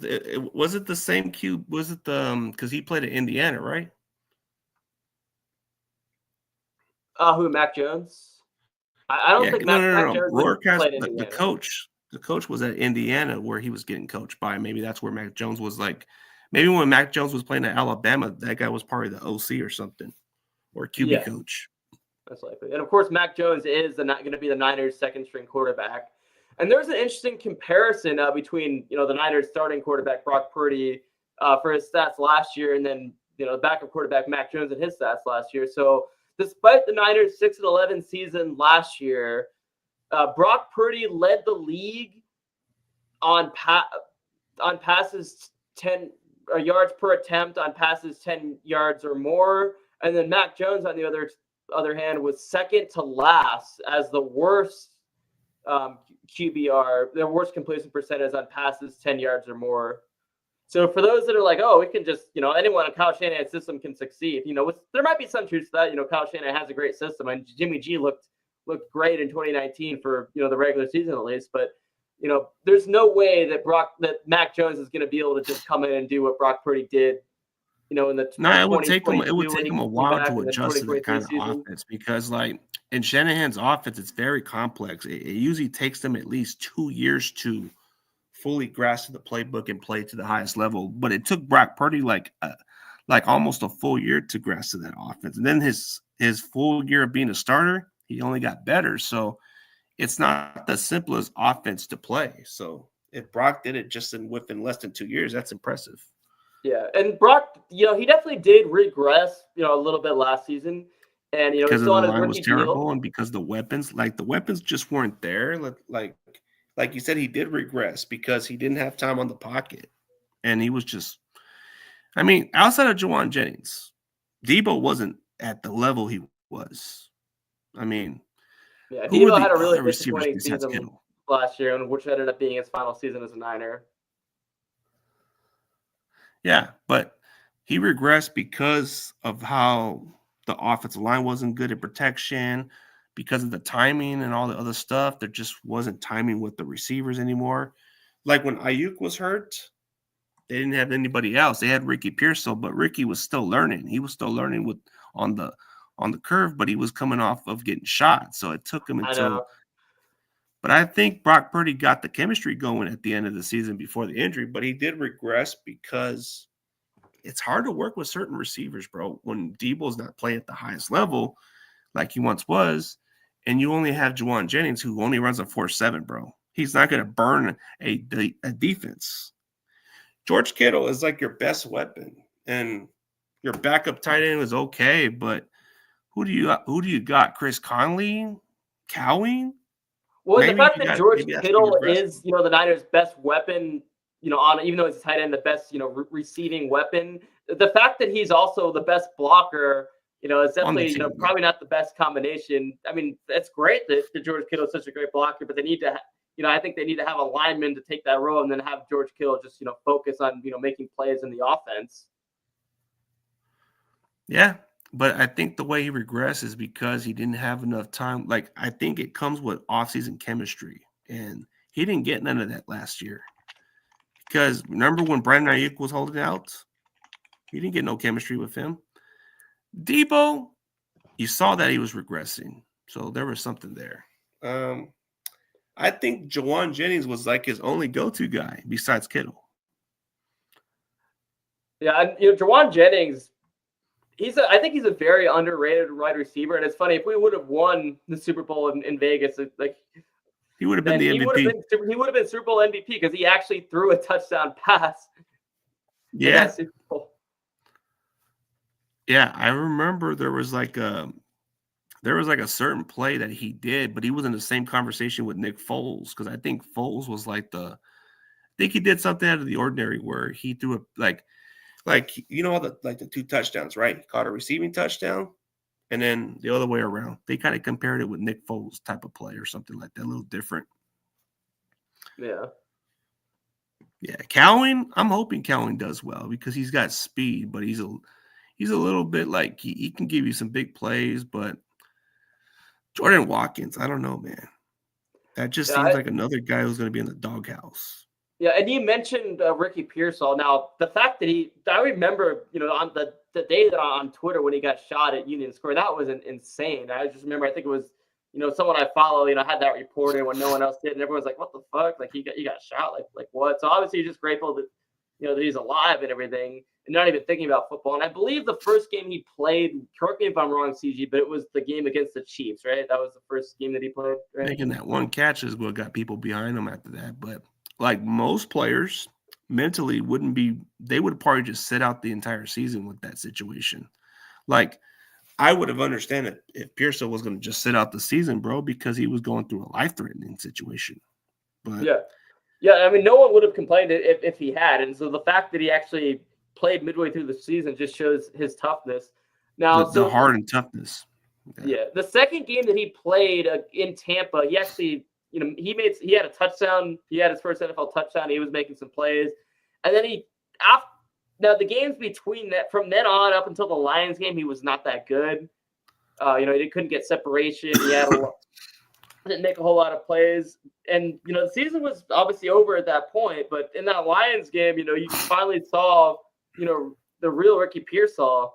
was it the same QB? Was it the because he played at Indiana, right? Who, Mac Jones? I don't think Mac Jones Rourke has played the coach. The coach was at Indiana where he was getting coached by. Maybe that's where Mac Jones was like. Maybe when Mac Jones was playing at Alabama, that guy was probably the OC or something, or QB coach. That's likely. And of course, Mac Jones is going to be the Niners' second string quarterback. And there's an interesting comparison between the Niners starting quarterback Brock Purdy for his stats last year, and then the backup quarterback Mac Jones and his stats last year. So despite the Niners' 6-11 season last year, Brock Purdy led the league on passes 10 yards per attempt on passes 10 yards or more, and then Mac Jones on the other hand was second to last as the worst QBR, the worst completion percentage on passes 10 yards or more. So for those that are like, oh, we can just, anyone in Kyle Shanahan's system can succeed. There might be some truth to that. Kyle Shanahan has a great system, and Jimmy G looked great in 2019 for the regular season at least. But there's no way that Mac Jones is going to be able to just come in and do what Brock Purdy did. In the it would take him a while to adjust to that kind of offense, because like in Shanahan's offense, it's very complex. It usually takes them at least 2 years to fully grasp the playbook and play to the highest level. But it took Brock Purdy like almost a full year to grasp to that offense. And then his full year of being a starter, he only got better. So it's not the simplest offense to play. So if Brock did it just within less than 2 years, that's impressive. Yeah, and Brock, he definitely did regress, a little bit last season, and because the line was terrible, and because the weapons just weren't there. Like you said, he did regress because he didn't have time on the pocket, and he was just. I mean, outside of Juwan Jennings, Debo wasn't at the level he was. I mean, yeah, Debo had a really disappointing season last year, which ended up being his final season as a Niner. Yeah, but he regressed because of how the offensive line wasn't good at protection, because of the timing and all the other stuff. There just wasn't timing with the receivers anymore. Like when Ayuk was hurt, they didn't have anybody else. They had Ricky Pearsall, but Ricky was still learning. He was still learning on the curve, but he was coming off of getting shot. So it took him until. But I think Brock Purdy got the chemistry going at the end of the season before the injury, but he did regress because it's hard to work with certain receivers, bro. When Debo's not playing at the highest level like he once was, and you only have Juwan Jennings who only runs a 4.7, bro. He's not going to burn a defense. George Kittle is like your best weapon, and your backup tight end is okay, but who do you got? Chris Conley? Cowing? Well, the fact that George Kittle is, the Niners' best weapon, even though he's a tight end, the best, receiving weapon. The fact that he's also the best blocker, is definitely, probably not the best combination. I mean, that's great that George Kittle is such a great blocker, but they need to, I think they need to have a lineman to take that role and then have George Kittle just, focus on, making plays in the offense. Yeah. But I think the way he regressed is because he didn't have enough time. Like, I think it comes with offseason chemistry, and he didn't get none of that last year. Because remember when Brandon Ayuk was holding out? He didn't get no chemistry with him. Debo, you saw that he was regressing. So there was something there. I think Juwan Jennings was like his only go-to guy besides Kittle. Yeah, and Juwan Jennings, I think he's a very underrated wide receiver, and it's funny, if we would have won the Super Bowl in Vegas, he would have been the MVP. He would have been Super Bowl MVP because he actually threw a touchdown pass. Yeah. Super Bowl. Yeah, I remember there was like a certain play that he did, but he was in the same conversation with Nick Foles because I think Foles was like I think he did something out of the ordinary where he threw a like the 2 touchdowns, right? He caught a receiving touchdown, and then the other way around. They kind of compared it with Nick Foles type of play or something like that, a little different. Yeah. Yeah, Cowan. I'm hoping Cowan does well because he's got speed, but he's a little bit like he can give you some big plays, but Jordan Watkins, I don't know, man. That just seems like another guy who's going to be in the doghouse. Yeah, and you mentioned Ricky Pearsall. Now, the fact that I remember, on the day that on Twitter when he got shot at Union Square, that was insane. I just remember, I think it was, someone I follow, had that reported when no one else did, and everyone's like, "What the fuck? Like he got shot? Like what?" So obviously, you're just grateful that, that he's alive and everything, and not even thinking about football. And I believe the first game he played, correct me if I'm wrong, CG, but it was the game against the Chiefs, right? That was the first game that he played, right? Making that one catch is what got people behind him after that, but. Like most players mentally they would probably just sit out the entire season with that situation. Like I would have understood if Pearsall was going to just sit out the season, bro, because he was going through a life-threatening situation. But yeah. I mean, no one would have complained if he had. And so the fact that he actually played midway through the season just shows his toughness. Now, the heart and toughness. Yeah. The second game that he played in Tampa, he actually – he had a touchdown. He had his first NFL touchdown. He was making some plays. And then now the games between that, from then on up until the Lions game, he was not that good. He couldn't get separation. He didn't make a whole lot of plays. And, the season was obviously over at that point. But in that Lions game, you finally saw, the real Ricky Pearsall.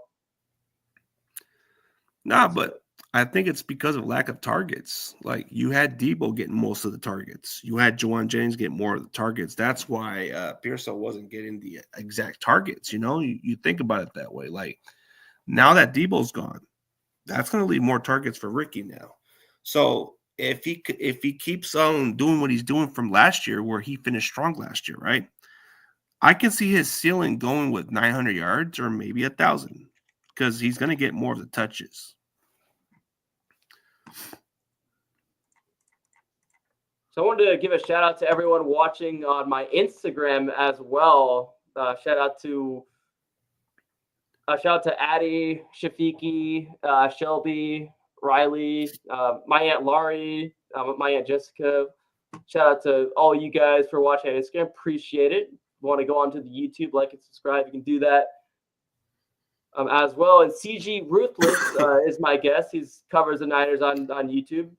Nah, but I think it's because of lack of targets. Like you had Debo getting most of the targets. You had Juwan Jennings get more of the targets. That's why Pearsall wasn't getting the exact targets. You think about it that way. Like now that Debo's gone, that's going to leave more targets for Ricky now. So if he keeps on doing what he's doing from last year, where he finished strong last year, right? I can see his ceiling going with 900 yards or maybe 1,000 because he's going to get more of the touches. So I wanted to give a shout out to everyone watching on my Instagram as well. Shout out to Addie, Shafiki, Shelby, Riley, my Aunt Laurie, my Aunt Jessica. Shout out to all you guys for watching on Instagram. Appreciate it. If you want to go onto the YouTube, like and subscribe, you can do that as well. And CG Ruthless is my guest. He covers the Niners on YouTube.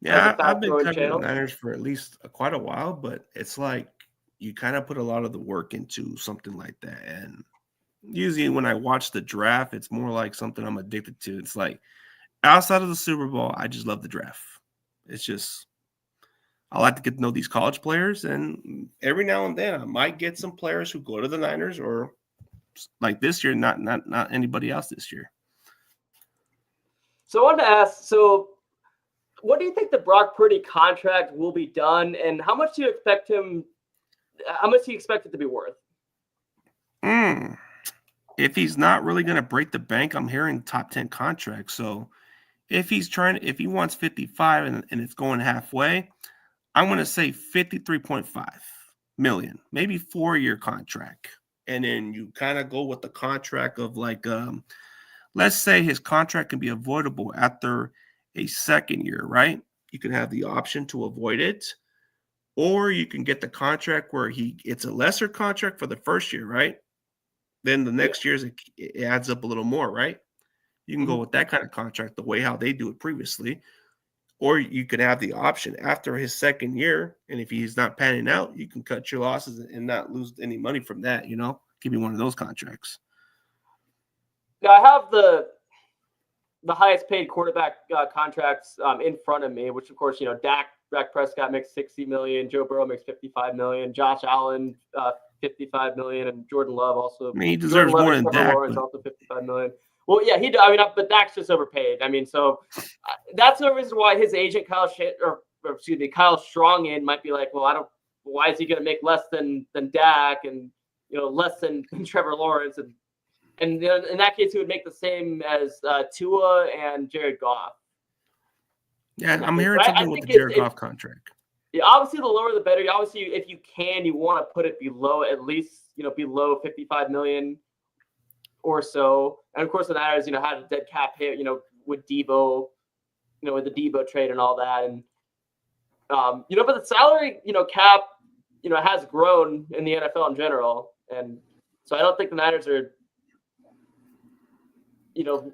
Yeah, I've been covering the Niners for at least quite a while, but it's like you kind of put a lot of the work into something like that. And usually when I watch the draft, it's more like something I'm addicted to. It's like outside of the Super Bowl, I just love the draft. It's just I like to get to know these college players, and every now and then I might get some players who go to the Niners, or like this year, not anybody else this year. So I wanted to ask, what do you think the Brock Purdy contract will be done, and how much do you expect him? How much do you expect it to be worth? If he's not really going to break the bank, I'm hearing top 10 contract. So if he wants 55 and it's going halfway, I'm going to say 53.5 million, maybe 4-year contract. And then you kind of go with the contract of like, let's say his contract can be avoidable after a second year, right? You can have the option to avoid it, or you can get the contract where it's a lesser contract for the first year, right? Then the next year's it adds up a little more, right? You can go with that kind of contract, the way how they do it previously, or you can have the option after his second year, and if he's not panning out, you can cut your losses and not lose any money from that. Give me one of those contracts. Now I have the highest paid quarterback contracts in front of me, which of course, Dak Prescott makes $60 million, Joe Burrow makes $55 million, Josh Allen $55 million, and Jordan Love also. I mean, he deserves more than Dak. Also $55 million. Well, yeah, but Dak's just overpaid. I mean, so that's the reason why his agent Kyle Strongin might be like, well, why is he going to make less than Dak and less than Trevor Lawrence? And And in that case, he would make the same as Tua and Jared Goff. Yeah, I'm hearing something with the Jared Goff contract. Yeah, obviously the lower the better. Obviously, if you can, you want to put it below at least below $55 million or so. And of course, the Niners had a dead cap hit with Debo, with the Debo trade and all that, and but the salary cap has grown in the NFL in general, and so I don't think the Niners are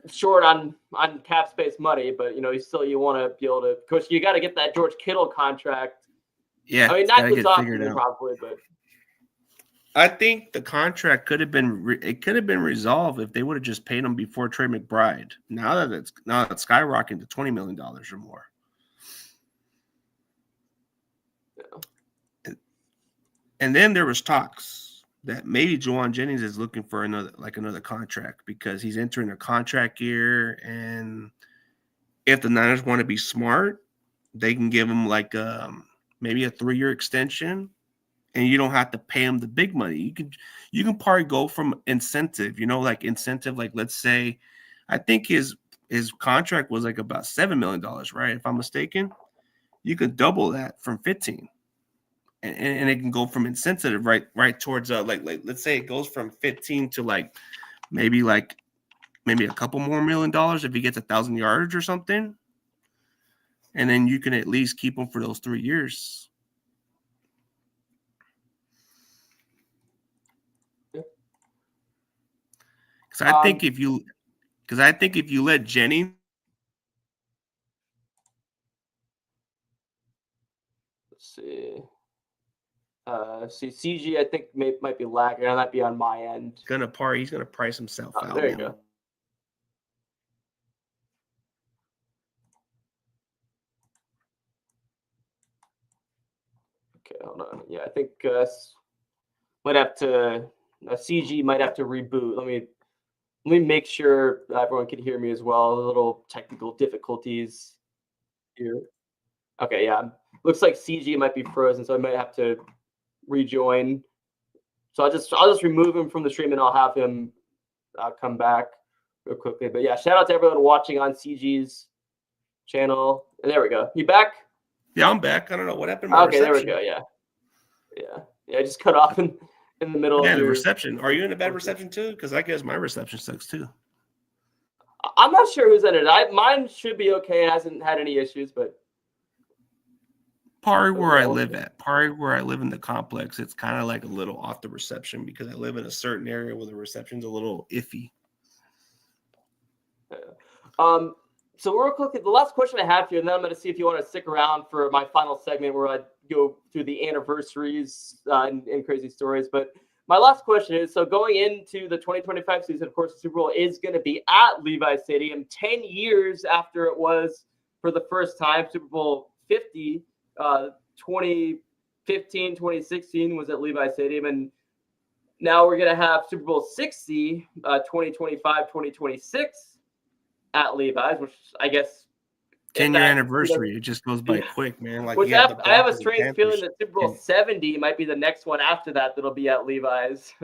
short on cap space money, but you want to be able to. Of course, you got to get that George Kittle contract. Yeah, I mean, not this offseason probably, but I think the contract could have been resolved if they would have just paid him before Trey McBride. Now that it's skyrocketing to $20 million or more. Yeah. And then there was talks that maybe Juwan Jennings is looking for another contract because he's entering a contract year, and if the Niners want to be smart, they can give him maybe a 3-year extension, and you don't have to pay him the big money. You can probably go from incentive, let's say, I think his contract was about $7 million, right? If I'm mistaken, you could double that from 15. And it can go from incentive right towards let's say it goes from 15 to maybe a couple more $1 million if he gets 1,000 yards or something, and then you can at least keep him for those 3 years. Because I think if you let Jennings. Let's see. CG, I think might be lagging. That might be on my end. He's gonna price himself out. There you go. Okay, hold on. Yeah, I think might have to. CG might have to reboot. Let me make sure everyone can hear me as well. A little technical difficulties here. Okay, yeah. Looks like CG might be frozen, so I might have to rejoin. So I'll just remove him from the stream and I'll have him come back real quickly. But yeah, shout out to everyone watching on CG's channel. And there we go. You back? Yeah, I'm back. I don't know what happened. Okay, there we go. Yeah. I just cut off in the middle. Yeah, the reception. Are you in a bad reception too? Because I guess my reception sucks too. I'm not sure who's in it. Mine should be okay. It hasn't had any issues, but. Probably where I live in the complex, it's kind of a little off the reception because I live in a certain area where the reception's a little iffy. So real quick, the last question I have here, and then I'm going to see if you want to stick around for my final segment where I go through the anniversaries and crazy stories. But my last question is, so going into the 2025 season, of course, the Super Bowl is going to be at Levi's Stadium 10 years after it was for the first time. Super Bowl 50. 2015, 2016 was at Levi's Stadium, and now we're going to have Super Bowl 60, 2025, 2026 at Levi's, which I guess 10-year anniversary. It just goes by quick, man. I have a strange feeling that Super Bowl 70 might be the next one after that'll be at Levi's.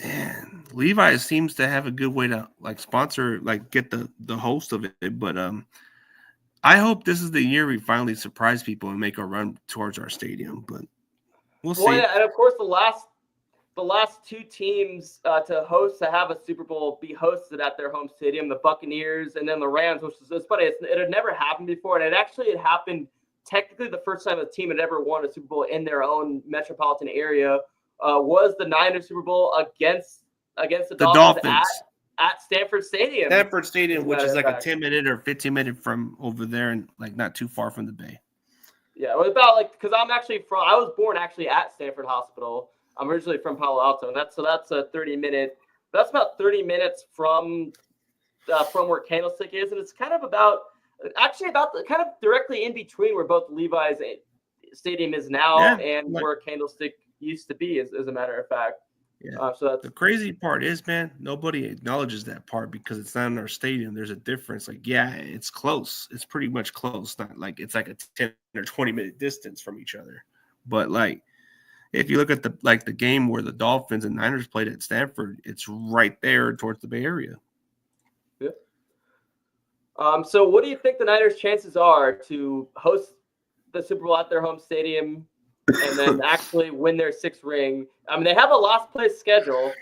Man, Levi's seems to have a good way to sponsor, get the host of it, but I hope this is the year we finally surprise people and make a run towards our stadium, but we'll see. Yeah, and of course, the last two teams to have a Super Bowl be hosted at their home stadium, the Buccaneers and then the Rams, which is funny. It had never happened before, and it happened technically the first time a team had ever won a Super Bowl in their own metropolitan area was the Niners Super Bowl against the Dolphins. At Stanford Stadium. Which is a 10-minute or 15-minute from over there and not too far from the Bay. Yeah, well, about because I was born actually at Stanford Hospital. I'm originally from Palo Alto, and that's a 30-minute. That's about 30 minutes from where Candlestick is, and it's kind of about directly in between where both Levi's Stadium is now and where Candlestick used to be, as a matter of fact. Yeah. So that's the crazy part is, man, nobody acknowledges that part because it's not in our stadium. There's a difference. It's close. It's pretty much close. Not it's a 10 or 20 minute distance from each other. But if you look at the game where the Dolphins and Niners played at Stanford, it's right there towards the Bay Area. Yeah. So what do you think the Niners' chances are to host the Super Bowl at their home stadium and then actually win their 6th ring? I mean, they have a last place schedule,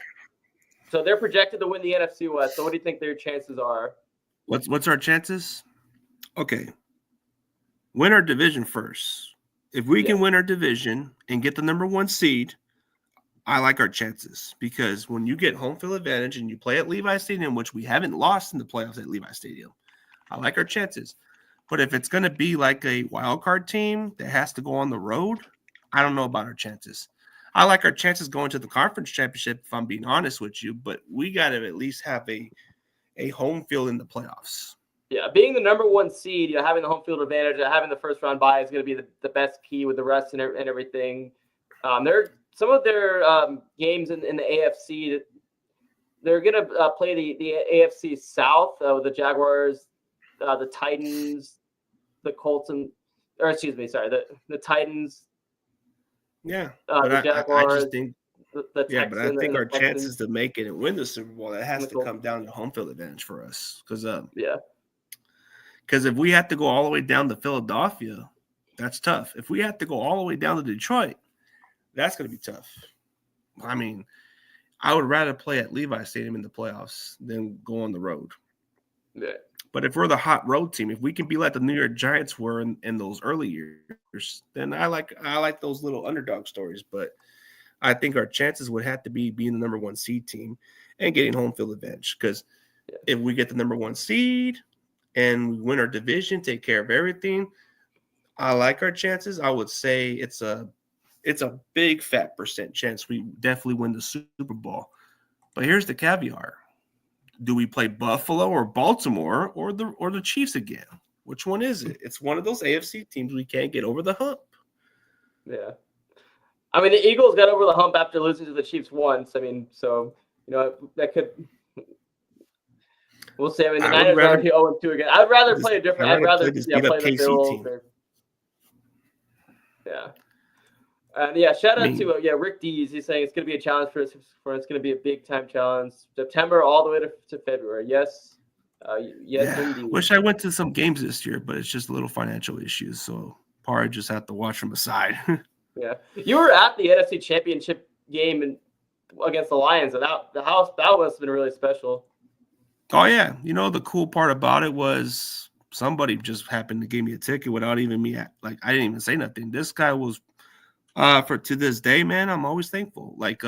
so they're projected to win the NFC West. So what do you think their chances are? What's our chances? Okay. Win our division first. If we can win our division and get the number 1 seed, I like our chances, because when you get home field advantage and you play at Levi Stadium, which we haven't lost in the playoffs at Levi Stadium, I like our chances. But if it's going to be like a wild card team that has to go on the road, I don't know about our chances. I like our chances going to the conference championship, if I'm being honest with you, but we got to at least have a home field in the playoffs. Yeah, being the number 1 seed, having the home field advantage, having the first round bye is going to be the best key with the rest and everything. Some of their games in the AFC, they're going to play the AFC South with the Jaguars, the Titans, the Colts, the Titans. Yeah, the Jaguars. I just think. The yeah, but I think our Texans. chances to make it and win the Super Bowl, that has to come down to home field advantage for us. Because if we have to go all the way down to Philadelphia, that's tough. If we have to go all the way down to Detroit, that's going to be tough. I mean, I would rather play at Levi Stadium in the playoffs than go on the road. Yeah. But if we're the hot road team, if we can be like the New York Giants were in those early years, then I like those little underdog stories. But I think our chances would have to be being the number 1 seed team and getting home field advantage. Because if we get the number 1 seed and we win our division, take care of everything, I like our chances. I would say it's a big fat % chance we definitely win the Super Bowl. But here's the caveat. Do we play Buffalo or Baltimore or the Chiefs again? Which one is it? It's one of those AFC teams we can't get over the hump. Yeah. I mean, the Eagles got over the hump after losing to the Chiefs once. I mean, so, that could – we'll see. I mean, the Niners are already 0-2 again. I'd rather play a different – I'd rather play the Bills. Shout out to Rick Dees. He's saying it's going to be a challenge for us. It's going to be a big-time challenge. September all the way to February. Yes. Indeed. Wish I went to some games this year, but it's just a little financial issues, so probably just have to watch from aside. Yeah, you were at the NFC Championship game against the Lions, and that must have been really special. Oh yeah, the cool part about it was somebody just happened to give me a ticket without even me. Like, I didn't even say nothing. This guy was, to this day, man, I'm always thankful. Like,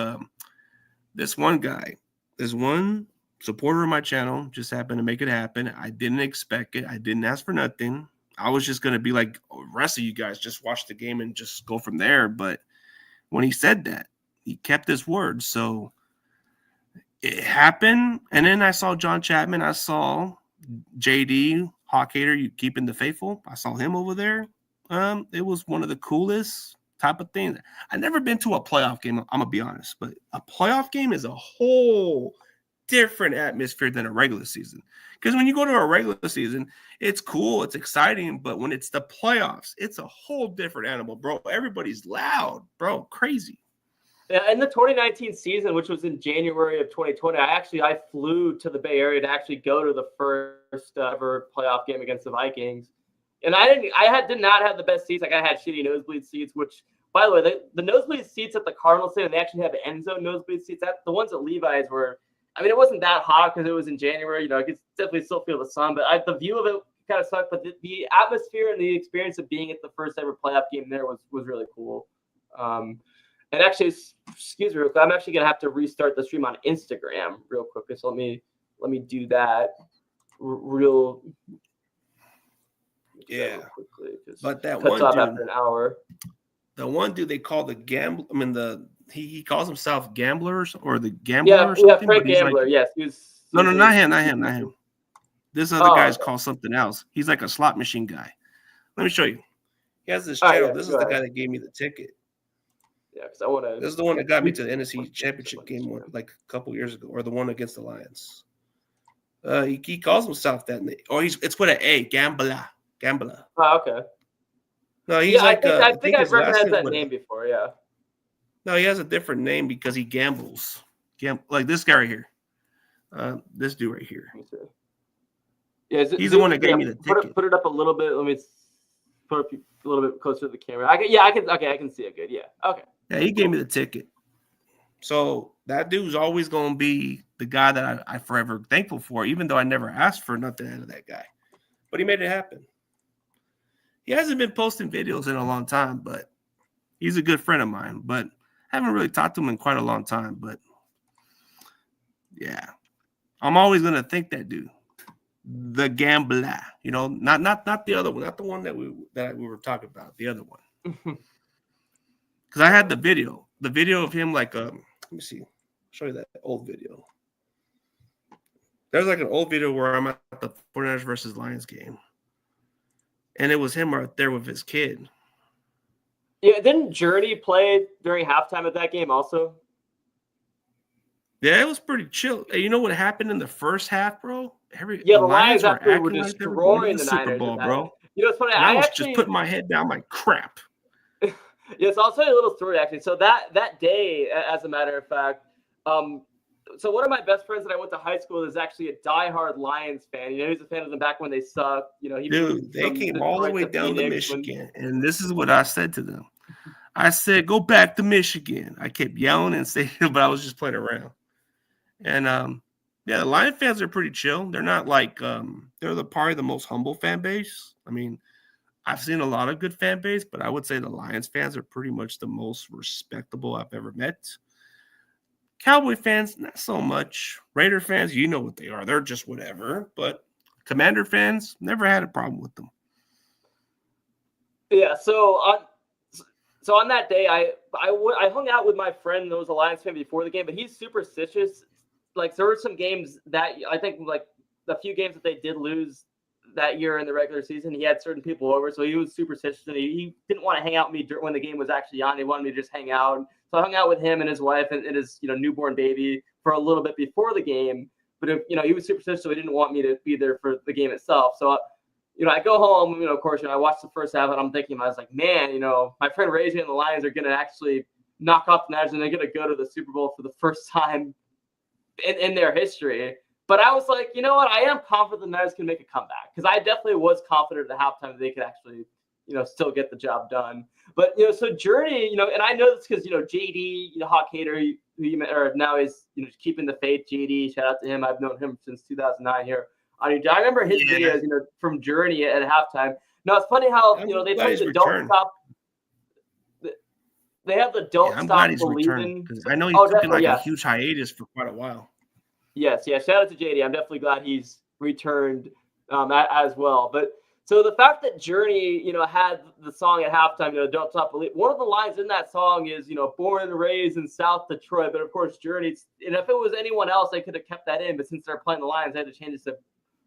this one guy, this one supporter of my channel just happened to make it happen. I didn't expect it. I didn't ask for nothing. I was just going to be like, the rest of you guys, just watch the game and just go from there. But when he said that, he kept his word. So it happened. And then I saw John Chapman. I saw JD, Hawk Hater, you keeping the faithful. I saw him over there. It was one of the coolest type of things. I've never been to a playoff game, I'm going to be honest. But a playoff game is a whole different atmosphere than a regular season. Because when you go to a regular season, it's cool, it's exciting, but when it's the playoffs, it's a whole different animal, bro. Everybody's loud, bro, crazy. Yeah, in the 2019 season, which was in January of 2020, I flew to the Bay Area to actually go to the first ever playoff game against the Vikings, and I did not have the best seats. Like, I had shitty nosebleed seats, which, by the way, the nosebleed seats at the Cardinals stadium, they actually have end zone nosebleed seats. The ones at Levi's were. I mean, it wasn't that hot because it was in January. I could definitely still feel the sun, but the view of it kind of sucked. But the atmosphere and the experience of being at the first ever playoff game there was really cool. And actually, excuse me, I'm actually gonna have to restart the stream on Instagram real quick. So let me do that real. Yeah, quickly, but that cuts one off dude, after an hour. The one dude they call the gambler. I mean, he calls himself Gamblers or the Gambler or something. Yeah, Frank Gambler. Like, yes, no, not him. This other guy's called something else. He's like a slot machine guy. Let me show you. He has this channel. This is the guy that gave me the ticket. Yeah, because I want to. This is the one that got me to the NFC Championship game like a couple years ago, or the one against the Lions. He calls himself that, it's with an A, Gambler. Oh, okay. No, he's I think I've recognized that name before. Yeah. No, he has a different name because he gambles. Like this guy right here. This dude right here. Yeah, he's the one that gave me the ticket. Put it up a little bit. Let me put it up a little bit closer to the camera. I can see it good. Yeah. Okay. Yeah, he gave me the ticket. So that dude's always gonna be the guy that I forever thankful for, even though I never asked for nothing out of that guy. But he made it happen. He hasn't been posting videos in a long time, but he's a good friend of mine. But I haven't really talked to him in quite a long time. But yeah, I'm always gonna thank that dude, the gambler. You know, not the other one, not the one that we were talking about, the other one. Because I had the video of him like let me see, I'll show you that old video. There's like an old video where I'm at the 49ers versus Lions game. And it was him right there with his kid. Yeah, didn't Journey play during halftime of that game also? Yeah, it was pretty chill. Hey, you know what happened in the first half, bro? The Lions were destroying the Super Niners Bowl, bro. You know, it's funny. I was just putting my head down like crap. Yes, I'll tell you a little story actually. So that day, as a matter of fact, so one of my best friends that I went to high school with is actually a diehard Lions fan. You know, he's a fan of them back when they sucked. You know, they came all the way down to Michigan, and this is what I said to them. I said, "Go back to Michigan." I kept yelling and saying, but I was just playing around. And yeah, the Lions fans are pretty chill. They're not like they're probably the most humble fan base. I mean, I've seen a lot of good fan base, but I would say the Lions fans are pretty much the most respectable I've ever met. Cowboy fans, not so much. Raider fans, you know what they are. They're just whatever. But Commander fans, never had a problem with them. Yeah, so on that day, I hung out with my friend that was a Lions fan before the game, but he's superstitious. Like, there were some games that I think, like, the few games that they did lose that year in the regular season, he had certain people over, so he was superstitious, and he didn't want to hang out with me when the game was actually on. He wanted me to just hang out. So I hung out with him and his wife and his newborn baby for a little bit before the game. But he was superstitious, so he didn't want me to be there for the game itself. So I go home. Of course, I watched the first half, and I'm thinking, I was like, man, my friend Reggie and the Lions are going to actually knock off the Niners, and they're going to go to the Super Bowl for the first time in their history. But I was like, you know what? I am confident the Niners can make a comeback, because I definitely was confident at the halftime that they could actually, still get the job done. But, so Journey, and I know this because, JD, Hawk Hater, who you met, or now is, keeping the faith, JD, shout out to him. I've known him since 2009 here. I remember his videos, from Journey at halftime. Now, it's funny how, they played the Don't Stop. They have the Don't Stop Believing. Because I know he's taking a huge hiatus for quite a while. Yes, yeah. Shout out to JD. I'm definitely glad he's returned as well. But so the fact that Journey, had the song at halftime, Don't Stop Believing. One of the lines in that song is, born and raised in South Detroit. But of course, Journey, and if it was anyone else, they could have kept that in. But since they're playing the Lions, they had to change it to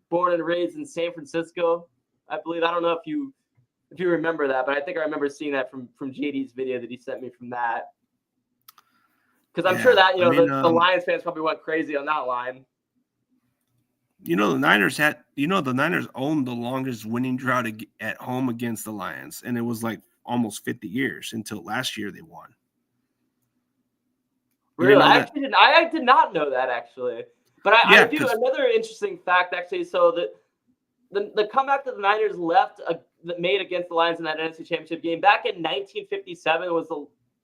born and raised in San Francisco, I believe. I don't know if you remember that, but I think I remember seeing that from JD's video that he sent me from that. Because I'm sure that, the Lions fans probably went crazy on that line. The Niners owned the longest winning drought at home against the Lions, and it was like almost 50 years until last year they won. Really? I did not know that, actually. But I do. Another interesting fact, actually, so that the comeback that the Niners made against the Lions in that NFC Championship game back in 1957 was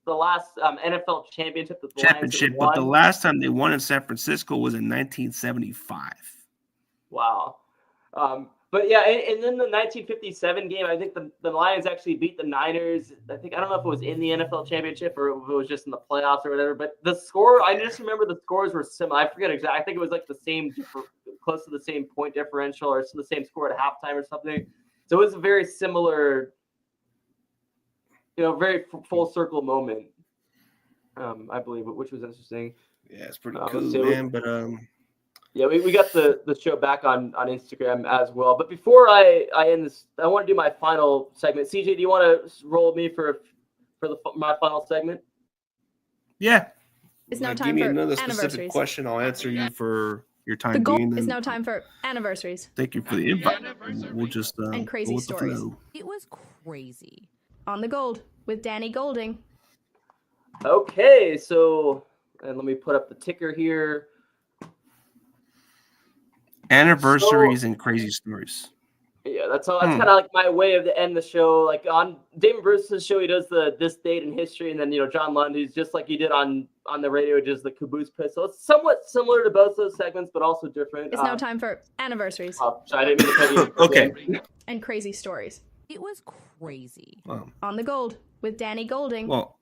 the last NFL championship that the Lions won. But the last time they won in San Francisco was in 1975. Wow. But yeah, and then the 1957 game, I think the Lions actually beat the Niners. I don't know if it was in the NFL championship or if it was just in the playoffs or whatever. But the score, I just remember the scores were similar. I forget exactly. I think it was like the same, close to the same point differential or the same score at halftime or something. So it was a very similar, very full circle moment, I believe, which was interesting. Yeah, it's pretty cool, man. But yeah, we got the show back on Instagram as well. But before I end this, I want to do my final segment. CJ, do you want to roll with me for my final segment? Yeah. It's now give time me for another anniversaries. specific question. I'll answer you for your time The goal being. is now time for anniversaries. Thank you for the invite. We'll just and crazy stories. It was crazy. On the Gold with Danny Golding. Okay, so and let me put up the ticker here. Anniversaries and crazy stories. Yeah, that's kind of like my way of to end the show. Like on Damon Bruce's show, he does this date in history, and then John Lundy's just like he did on the radio, just the caboose pistol. It's somewhat similar to both those segments, but also different. It's now time for anniversaries. I didn't mean to cut you. Okay. And crazy stories. It was crazy. On the Gold with Danny Golding. Well,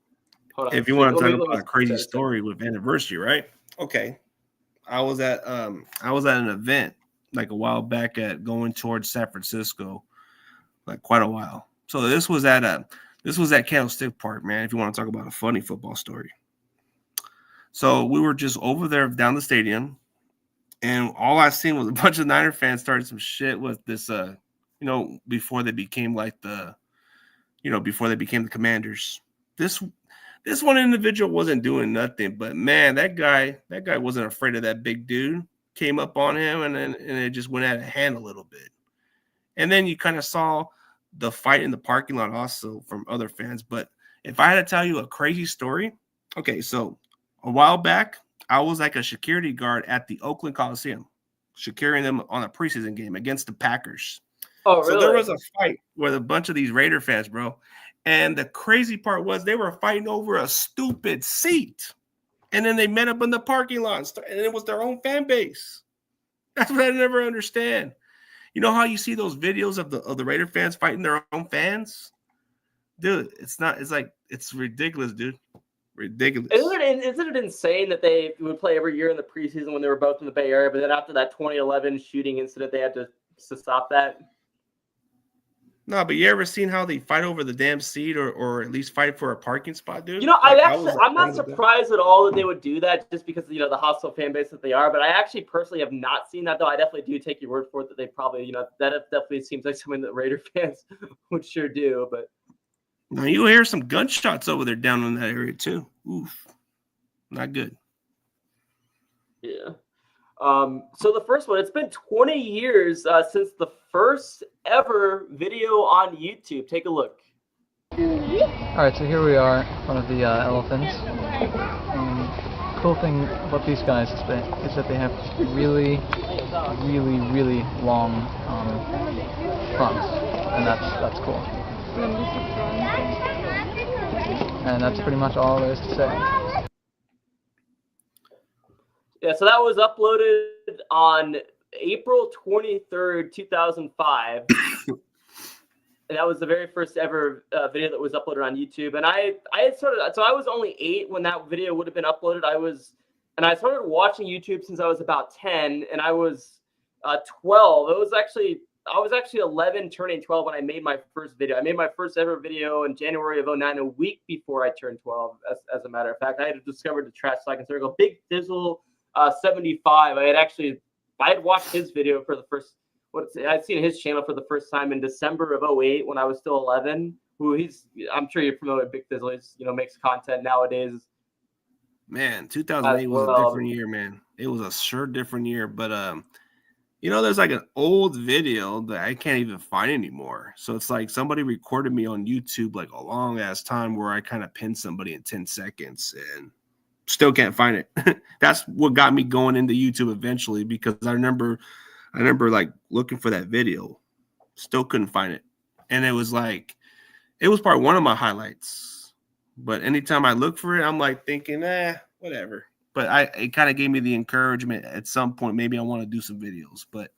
hold on. if you want to talk about a crazy story with anniversary, right? Okay. I was at an event like a while back going towards San Francisco, like quite a while. So this was at Candlestick Park, man. If you want to talk about a funny football story. So we were just over there down the stadium, and all I seen was a bunch of Niner fans started some shit with this, before they became before they became the Commanders. This one individual wasn't doing nothing, but man, that guy wasn't afraid of that big dude. Came up on him, and it just went out of hand a little bit. And then you kind of saw the fight in the parking lot also from other fans. But if I had to tell you a crazy story, okay, so a while back, I was like a security guard at the Oakland Coliseum, securing them on a preseason game against the Packers. Oh, really? So there was a fight with a bunch of these Raider fans, bro. And the crazy part was they were fighting over a stupid seat. And then they met up in the parking lot, and it was their own fan base. That's what I never understand. You know how you see those videos of the Raider fans fighting their own fans? Dude, it's ridiculous, dude. Ridiculous. Isn't it insane that they would play every year in the preseason when they were both in the Bay Area, but then after that 2011 shooting incident, they had to stop that? No, but you ever seen how they fight over the damn seat or at least fight for a parking spot, dude? I'm not surprised at all that they would do that just because, the hostile fan base that they are. But I actually personally have not seen that, though. I definitely do take your word for it that they probably, that definitely seems like something that Raider fans would sure do. But now you hear some gunshots over there down in that area, too. Oof. Not good. Yeah. So the first one, it's been 20 years since the first ever video on YouTube. Take a look. All right, so here we are in front of the elephants. Cool thing about these guys is that they have really, really, really long fronts, and that's cool. And that's pretty much all there is to say. Yeah, so that was uploaded on April 23rd, 2005. And that was the very first ever video that was uploaded on YouTube. And I was only 8 when that video would have been uploaded. I started watching YouTube since I was about 10, and I was 12. I was actually 11 turning 12 when I made my first video. I made my first ever video in January of 2009, a week before I turned 12, as a matter of fact. I had discovered the Trash Talking Circle. Big Dizzle 75. I had watched his video for the first, I'd seen his channel for the first time in December of 2008 when I was still 11. I'm sure you're familiar with Big Dizzle. He's, makes content nowadays. Man, 2008 was a different year, man. It was a sure different year, but there's like an old video that I can't even find anymore. So it's like somebody recorded me on YouTube like a long ass time where I kind of pinned somebody in 10 seconds and still can't find it. That's what got me going into YouTube eventually, because I remember like looking for that video, still couldn't find it. And it was probably one of my highlights, but anytime I look for it, I'm like thinking, whatever. But it kind of gave me the encouragement at some point, maybe I want to do some videos, but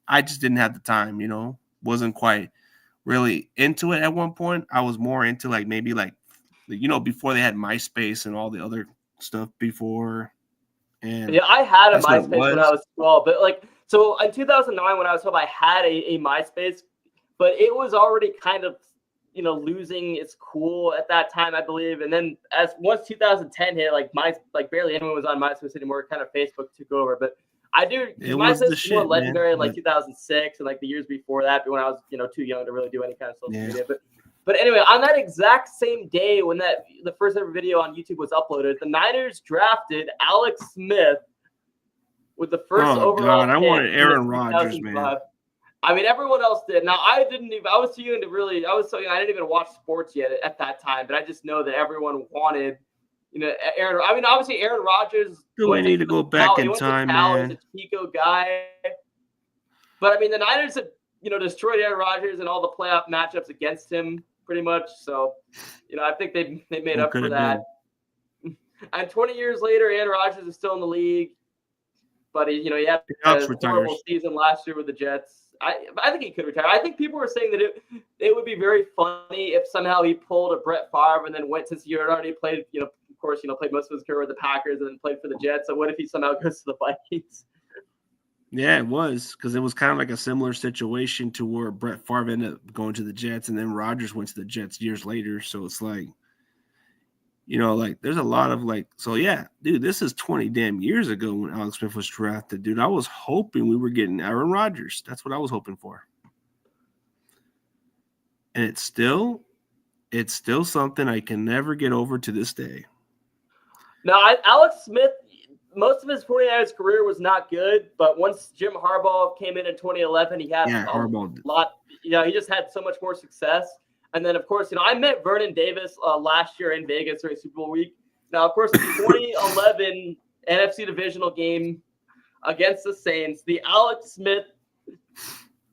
I just didn't have the time, wasn't quite really into it at one point. I was more into before they had MySpace and all the other stuff before. And yeah, I had a MySpace when I was 12, but so in 2009 when I was 12, I had a MySpace, but it was already kind of losing its cool at that time, I believe. And then once 2010 hit, barely anyone was on MySpace anymore. Kind of Facebook took over, but MySpace was more legendary in 2006 and the years before that, but when I was too young to really do any kind of social media. But anyway, on that exact same day when the first ever video on YouTube was uploaded, the Niners drafted Alex Smith with the first overall pick. I wanted Aaron Rodgers, man. I mean, everyone else did. Now, I was too young I didn't even watch sports yet at that time, but I just know that everyone wanted Aaron. I mean, obviously, Aaron Rodgers. Do we need to go back in time, man? He's a Chico guy. But I mean, the Niners have, destroyed Aaron Rodgers and all the playoff matchups against him, pretty much. So, I think they made up for that. And 20 years later, Aaron Rodgers is still in the league, but he had a horrible season last year with the Jets. I think he could retire. I think people were saying that it would be very funny if somehow he pulled a Brett Favre and then went, since he had already played, of course, played most of his career with the Packers and then played for the Jets. So what if he somehow goes to the Vikings? Yeah, it was, because it was kind of like a similar situation to where Brett Favre ended up going to the Jets, and then Rodgers went to the Jets years later. So it's like, there's a lot of so yeah, dude, this is 20 damn years ago when Alex Smith was drafted, dude. I was hoping we were getting Aaron Rodgers. That's what I was hoping for. And it's still something I can never get over to this day. Now, Alex Smith, most of his 49ers career was not good, but once Jim Harbaugh came in 2011, he had a lot. He just had so much more success. And then, of course, I met Vernon Davis last year in Vegas during Super Bowl week. Now, of course, the 2011 NFC divisional game against the Saints, the Alex Smith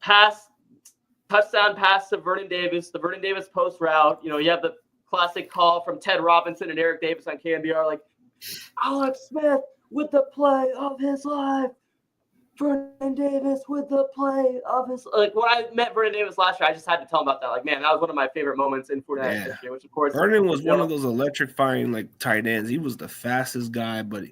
touchdown pass to Vernon Davis, the Vernon Davis post route. You have the classic call from Ted Robinson and Eric Davis on KNBR, Alex Smith with the play of his life. Vernon Davis with the play of his when I met Vernon Davis last year, I just had to tell him about that. Man, that was one of my favorite moments in 49ers history, which of course Vernon was one of those electrifying tight ends. He was the fastest guy, but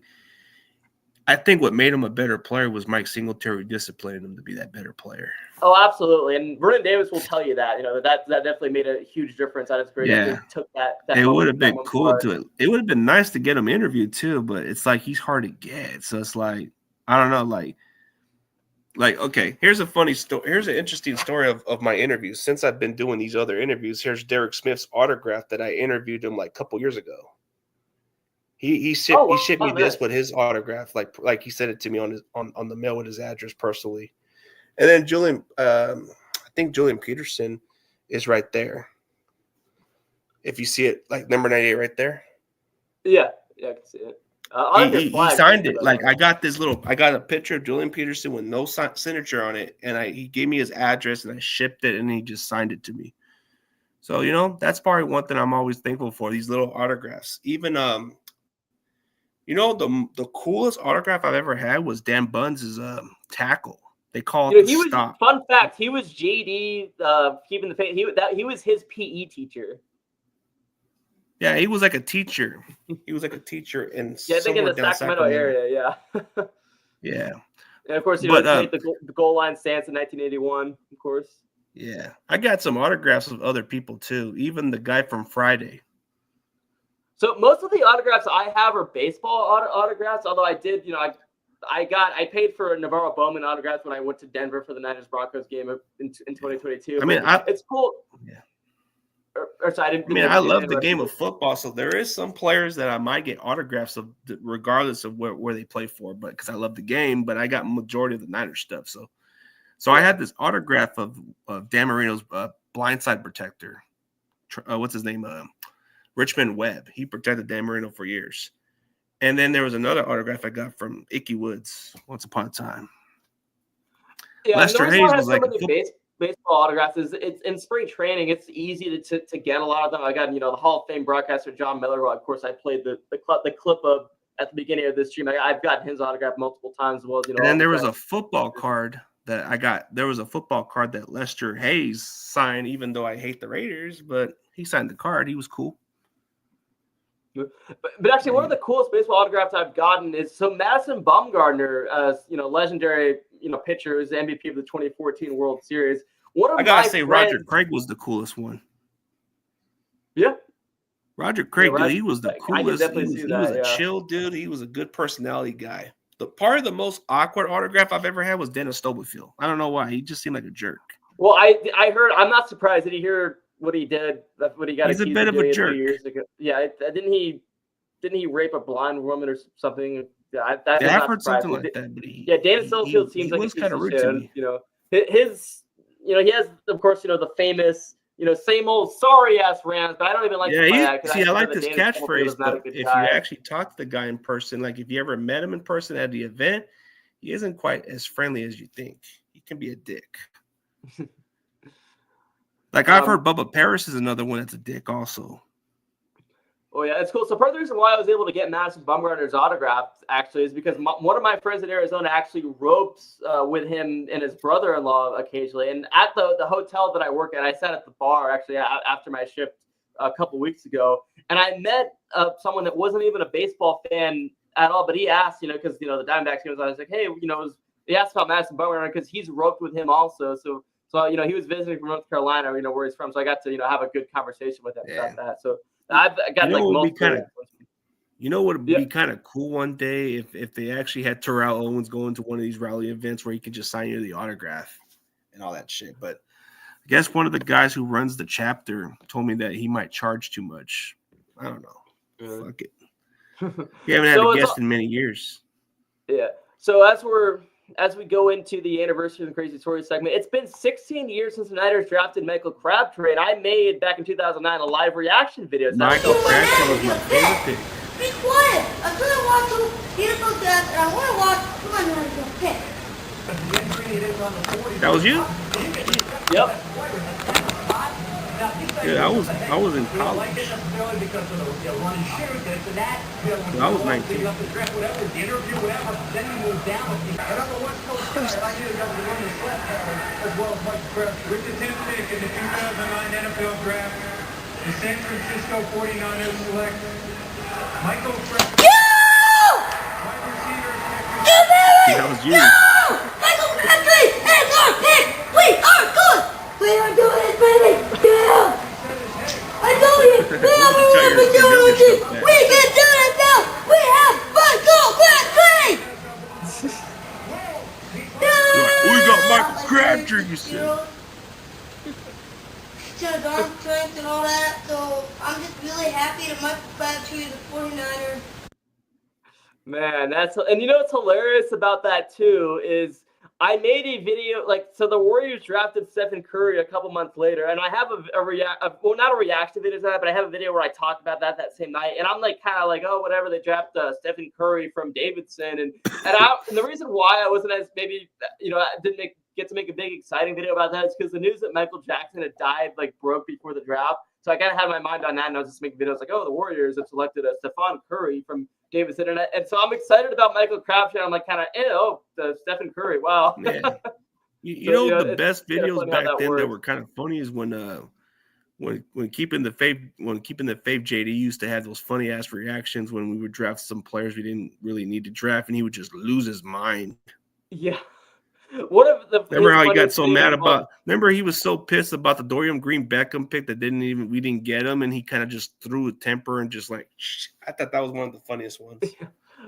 I think what made him a better player was Mike Singletary disciplining him to be that better player. Oh, absolutely. And Vernon Davis will tell you that, that definitely made a huge difference. That is great. Yeah. Took that it would have been cool it would have been nice to get him interviewed too, but it's he's hard to get. So it's I don't know, okay, here's a funny story. Here's an interesting story of my interviews. Since I've been doing these other interviews, here's Derek Smith's autograph that I interviewed him a couple years ago. He shipped me this with his autograph, like he sent it to me on the mail with his address personally. And then Julian, I think Julian Peterson is right there. If you see it, number 98 right there. Yeah, I can see it. He signed it. I got a picture of Julian Peterson with no signature on it, and he gave me his address, and I shipped it, and he just signed it to me. So that's probably one thing I'm always thankful for, these little autographs. Even the coolest autograph I've ever had was Dan Buns' tackle. They call it stop. Fun fact: he was JD keeping the faith. He was his PE teacher. Yeah, he was like a teacher. He was like a teacher in I think in the Sacramento area. Yeah. Yeah. And of course, played the goal line stance in 1981. Of course. Yeah, I got some autographs of other people too. Even the guy from Friday. So most of the autographs I have are baseball autographs. Although I did, I paid for a Navarro Bowman autograph when I went to Denver for the Niners Broncos game in 2022. I mean, it's cool. Yeah. I love the game of football, so there is some players that I might get autographs of, regardless of where they play for, but because I love the game. But I got majority of the Niners stuff, so I had this autograph of Dan Marino's blindside protector. What's his name? Richmond Webb. He protected Dan Marino for years. And then there was another autograph I got from Ickey Woods once upon a time. Yeah, Lester Hayes was baseball autographs. It's in spring training. It's easy to get a lot of them. I got the Hall of Fame broadcaster John Miller. Of course, I played the clip of at the beginning of this stream. I've gotten his autograph multiple times as well. And then there was a football card that I got. There was a football card that Lester Hayes signed, even though I hate the Raiders, but he signed the card. He was cool. But actually, one of the coolest baseball autographs I've gotten is Madison Bumgarner, legendary, pitcher, who's the MVP of the 2014 World Series. I gotta say, Roger Craig was the coolest one. Yeah, Roger Craig, dude, he was the coolest. He was a chill dude. He was a good personality guy. The most awkward autograph I've ever had was Dennis Stubblefield. I don't know why. He just seemed like a jerk. Well, I heard. I'm not surprised. Did you hear what he did? That's what he got. He's a bit of a jerk. Years ago. Yeah, didn't he rape a blind woman or something? Yeah, I've heard something like that. But Dennis Stubblefield seems like was kind of rude to me. He has, of course, the famous same old sorry ass rants, but I don't even like to play Yeah, that. see, I like this Danny Stubblefield catchphrase, is not a but good if guy. you actually talk to the guy in person, like if you ever met him in person at the event, he isn't quite as friendly as you think. He can be a dick. Like I've heard Bubba Paris is another one that's a dick also. Oh, yeah, it's cool. So part of the reason why I was able to get Madison Bumgarner's autograph, actually, is because one of my friends in Arizona actually ropes with him and his brother-in-law occasionally. And at the hotel that I work at, I sat at the bar, actually, after my shift a couple weeks ago. And I met someone that wasn't even a baseball fan at all, but he asked, because, the Diamondbacks games, I was like, hey, he asked about Madison Bumgarner because he's roped with him also. So, he was visiting from North Carolina, where he's from. So I got to, have a good conversation with him about that. So I've got multiple. What would be kind of cool one day if they actually had Terrell Owens go into one of these rally events where he could just sign you the autograph and all that shit. But I guess one of the guys who runs the chapter told me that he might charge too much. I don't know. Fuck it. We haven't had a guest in many years. Yeah. So as we go into the anniversary of the Crazy Stories segment, it's been 16 years since the Niners drafted Michael Crabtree, and I made back in 2009 a live reaction video. Michael Crabtree was my favorite pick. Be quiet! I'm gonna watch the beautiful draft, and I want to watch who I'm gonna pick. That was you? Yep. Yeah, I was in college. I was 19. With the 10th pick in the 2009 NFL Draft, the San Francisco 49ers select Michael Crabtree. That was you. Michael Crabtree is our pick! We are good! We are doing it, baby! Yeah! I told you! We are doing it! We can do it now! We have Michael Crabtree! We got Michael Crabtree, you said. He has arm strength and all that, so I'm just really happy that Michael Crabtree is a 49er. Man, what's hilarious about that too is I made a video so the Warriors drafted Stephen Curry a couple months later, and I have not a reaction video to that, but I have a video where I talk about that same night, and I'm oh whatever, they draft Stephen Curry from Davidson, and the reason why I wasn't as maybe I didn't get to make a big exciting video about that is because the news that Michael Jackson had died broke before the draft, so I kind of had my mind on that, and I was just making videos the Warriors have selected Stephon Curry from Davidson, and so I'm excited about Michael Crabtree. I'm the Stephen Curry. Wow. Man. The best videos back then that were kind of funny is when keeping the fave JD used to have those funny ass reactions when we would draft some players we didn't really need to draft, and he would just lose his mind. Yeah. Remember how he got so mad about? Remember he was so pissed about the Dorian Green Beckham pick that we didn't get him, and he kind of just threw a temper and just I thought that was one of the funniest ones.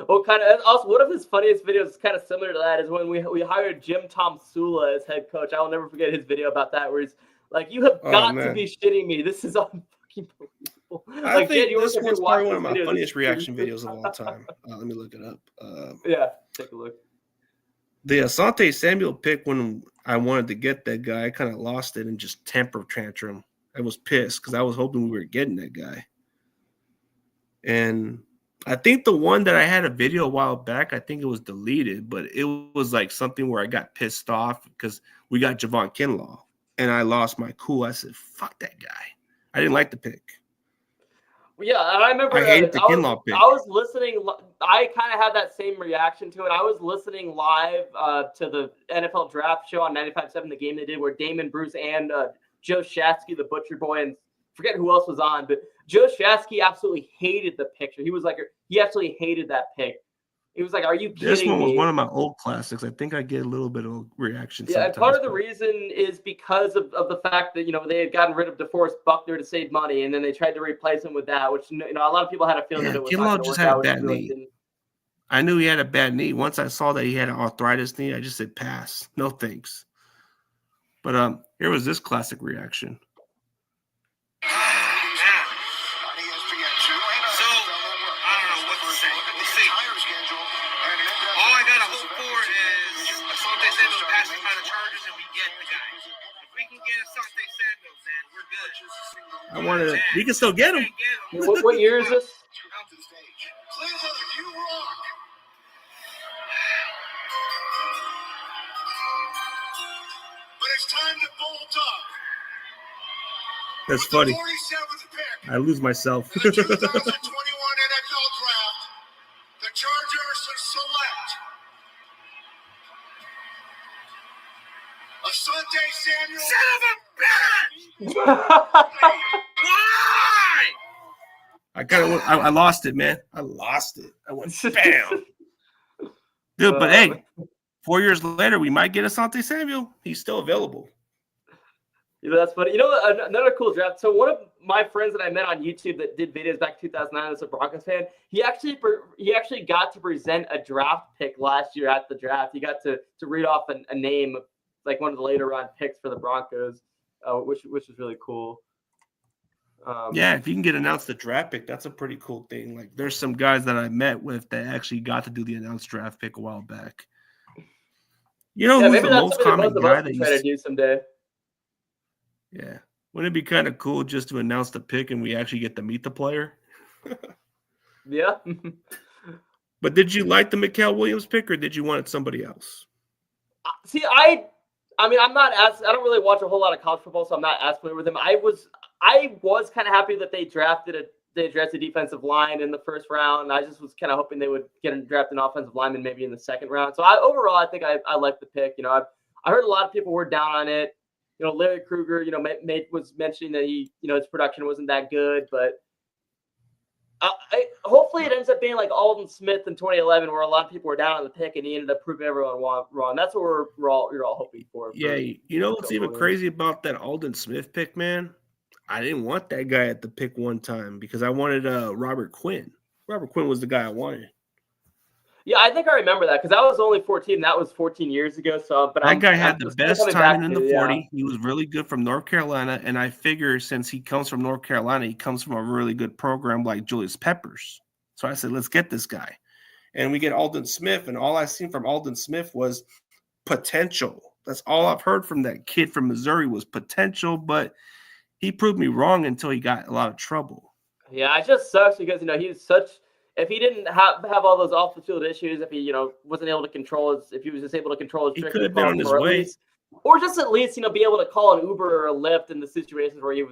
Well, also one of his funniest videos is kind of similar to that is when we hired Jim Tom Sula as head coach. I will never forget his video about that where he's like, "You have got to be shitting me. This is unfucking believable." I think this one's probably one of my funniest reaction videos of all time. Let me look it up. Yeah, take a look. The Asante Samuel pick, when I wanted to get that guy, I kind of lost it and just temper tantrum. I was pissed because I was hoping we were getting that guy. And I think the one that I had a video a while back, I think it was deleted, but it was something where I got pissed off because we got Javon Kinlaw and I lost my cool. I said, fuck that guy. I didn't like the pick. Yeah, and I remember I hated the Kinlaw pick. I was listening. I kind of had that same reaction to it. I was listening live to the NFL draft show on 95.7, the game they did where Damon Bruce and Joe Shasky, the Butcher Boy, and forget who else was on, but Joe Shasky absolutely hated the picture. He was he actually hated that pick. He was like, "Are you kidding me?" This one was one of my old classics. I think I get a little bit of reaction. Yeah, and part of the reason is because of the fact that they had gotten rid of DeForest Buckner to save money, and then they tried to replace him with that, which a lot of people had a feeling that it was Kinlaw just had a bad knee. I knew he had a bad knee. Once I saw that he had an arthritis knee, I just said pass. No thanks. But here was this classic reaction. I wanted to. We can still get him. What year is this? But it's time to bolt up. That's funny. I lose myself. The 2021 NFL Draft, the Chargers select Asante Samuel. Son of a bitch! Why? I lost it, man. I lost it. I went bam. Dude, but hey, 4 years later, we might get Asante Samuel. He's still available. That's funny. Another cool draft. So one of my friends that I met on YouTube that did videos back in 2009 as a Broncos fan, he actually got to present a draft pick last year at the draft. He got to read off a name of like one of the later round picks for the Broncos, which is really cool. Yeah, if you can get announced the draft pick, that's a pretty cool thing. Like, there's some guys that I met with that actually got to do the announced draft pick a while back. Who's the most common guy that you try to do someday? Yeah, wouldn't it be kind of cool just to announce the pick and we actually get to meet the player? Yeah. But did you like the Mikael Williams pick, or did you want somebody else? See, I mean, I don't really watch a whole lot of college football, so I'm not as familiar with him. I was kind of happy that they addressed a defensive line in the first round. I just was kind of hoping they would draft an offensive lineman maybe in the second round. So overall, I think I like the pick. I heard a lot of people were down on it. Larry Krueger, was mentioning that his production wasn't that good, but hopefully it ends up being like Alden Smith in 2011, where a lot of people were down on the pick and he ended up proving everyone wrong. That's what you're all hoping for. Yeah, what's even crazy about that Alden Smith pick, man? I didn't want that guy at the pick one time because I wanted Robert Quinn. Robert Quinn was the guy I wanted. Yeah, I think I remember that because I was only 14. That was 14 years ago. But that guy had the best timing in the 40. Yeah. He was really good from North Carolina, and I figure since he comes from North Carolina, he comes from a really good program like Julius Peppers. So I said, let's get this guy, and we get Alden Smith. And all I seen from Alden Smith was potential. That's all I've heard from that kid from Missouri was potential, but he proved me wrong until he got a lot of trouble. Yeah, it just sucks because he's such. If he didn't have all those off the field issues, if he wasn't able to control if he was just able to control his, he could have been on his way, or just at least be able to call an Uber or a Lyft in the situations where he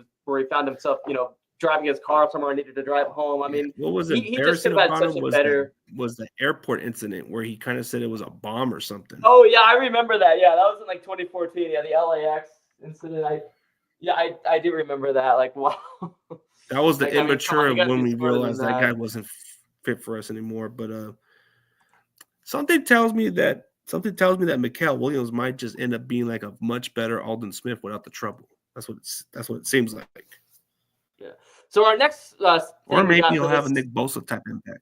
found himself driving his car somewhere and needed to drive home. I mean, what was he just could have had such a better. Was the airport incident where he kind of said it was a bomb or something? Oh yeah, I remember that. Yeah, that was in like 2014. Yeah, the LAX incident. I do remember that. Like, wow. That was the immature when we realized that guy wasn't fit for us anymore. But something tells me that Mikael Williams might just end up being like a much better Alden Smith without the trouble. That's what it seems like. Yeah. So our next or maybe he'll have a Nick Bosa type impact.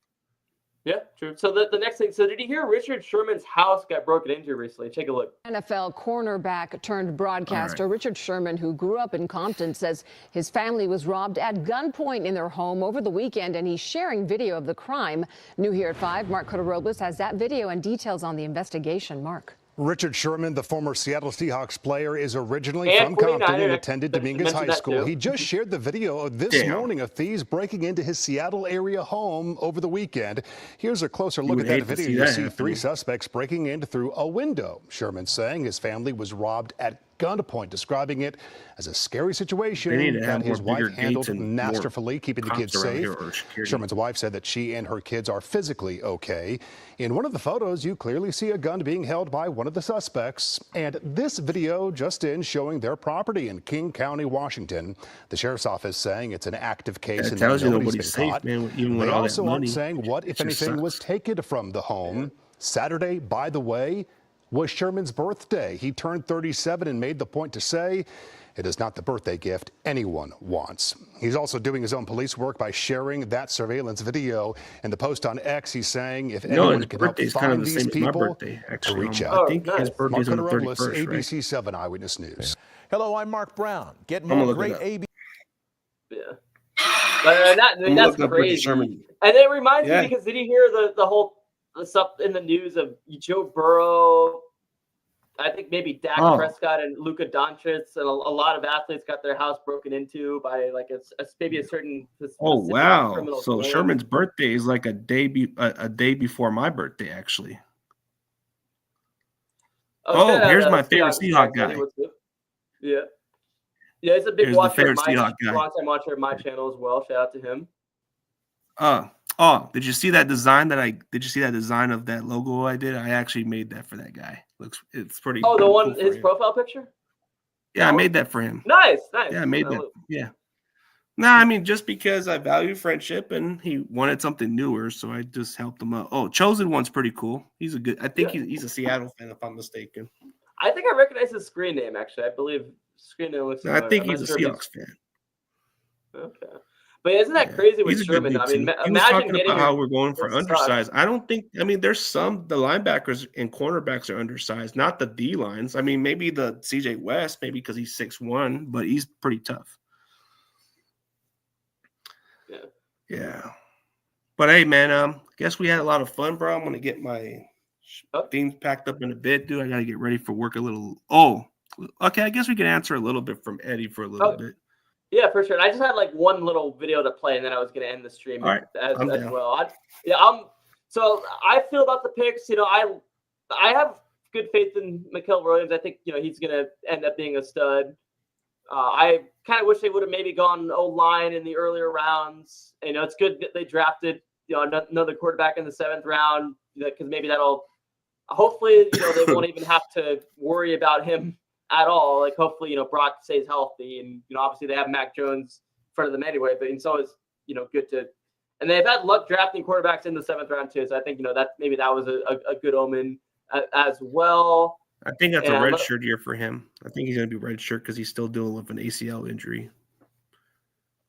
Yeah, true. So the next thing. So did you hear Richard Sherman's house got broken into recently? Take a look. NFL cornerback turned broadcaster Richard Sherman, who grew up in Compton, says his family was robbed at gunpoint in their home over the weekend, and he's sharing video of the crime. New here at 5, Mark Cota-Robles has that video and details on the investigation. Mark. Richard Sherman, the former Seattle Seahawks player, is originally from Compton and attended Dominguez High School. He just shared the video this morning of thieves breaking into his Seattle area home over the weekend. Here's a closer look at that video. You see 3 suspects breaking in through a window. Sherman saying his family was robbed at gunpoint, describing it as a scary situation that his wife handled masterfully, keeping the kids safe. Sherman's wife said that she and her kids are physically okay. In one of the photos, you clearly see a gun being held by one of the suspects. And this video just in showing their property in King County, Washington. The sheriff's office saying it's an active case and that nobody's been caught. They also aren't saying what, if anything, was taken from the home. Saturday, by the way, was Sherman's birthday. He turned 37 and made the point to say it is not the birthday gift anyone wants. He's also doing his own police work by sharing that surveillance video. In the post on X, he's saying if anyone can help find these people, reach out. I think his birthday's on the 31st, ABC 7 Eyewitness News. Hello, I'm Mark Brown. Get more great AB. Yeah. That's crazy. And it reminds me, because did you hear the whole stuff in the news of Joe Burrow? I think maybe Dak Prescott and Luka Doncic and a lot of athletes got their house broken into by like maybe a certain Oh wow! criminal So gang. Sherman's birthday is like a day before my birthday, actually. Oh, here's my favorite Seahawk guy. Yeah, he's a big Here's watcher of Seahawk guy. long-time watcher of my channel as well. Shout out to him. Did you see that design Did you see that design of that logo I did? I actually made that for that guy. It's pretty. Oh, the cool one for his him. profile picture. Yeah, I made that for him. Nice. Yeah, I made that. Yeah. No, I mean just because I value friendship and he wanted something newer, so I just helped him out. Oh, Chosen One's pretty cool. He's a good. I think he's a Seattle fan, if I'm mistaken. I think I recognize his screen name. Actually, I believe screen name looks. No, I think he's a Seahawks fan. Okay. But isn't that crazy with Sherman? I mean, he was talking about how we're going for undersized. I don't think. I mean, there's the linebackers and cornerbacks are undersized, not the D lines. I mean, maybe the CJ West, maybe because he's 6'1", but he's pretty tough. Yeah. But hey, man, guess we had a lot of fun, bro. I'm gonna get my things packed up in a bit, dude. I gotta get ready for work a little. Oh, okay. I guess we can answer a little bit from Eddie for a little bit. Yeah, for sure. And I just had like one little video to play, and then I was going to end the stream as well. So I feel about the picks. You know, I have good faith in Mikael Williams. I think he's going to end up being a stud. I kind of wish they would have maybe gone O-line in the earlier rounds. You know, it's good that they drafted another quarterback in the 7th round because maybe that'll hopefully they won't even have to worry about him at all. Like hopefully, Brock stays healthy, and obviously they have Mac Jones in front of them anyway. But it's always good to, and they've had luck drafting quarterbacks in the 7th round too. So I think that was a good omen as well. I think that's a red shirt year for him. I think he's going to be red shirt because he's still dealing with an ACL injury.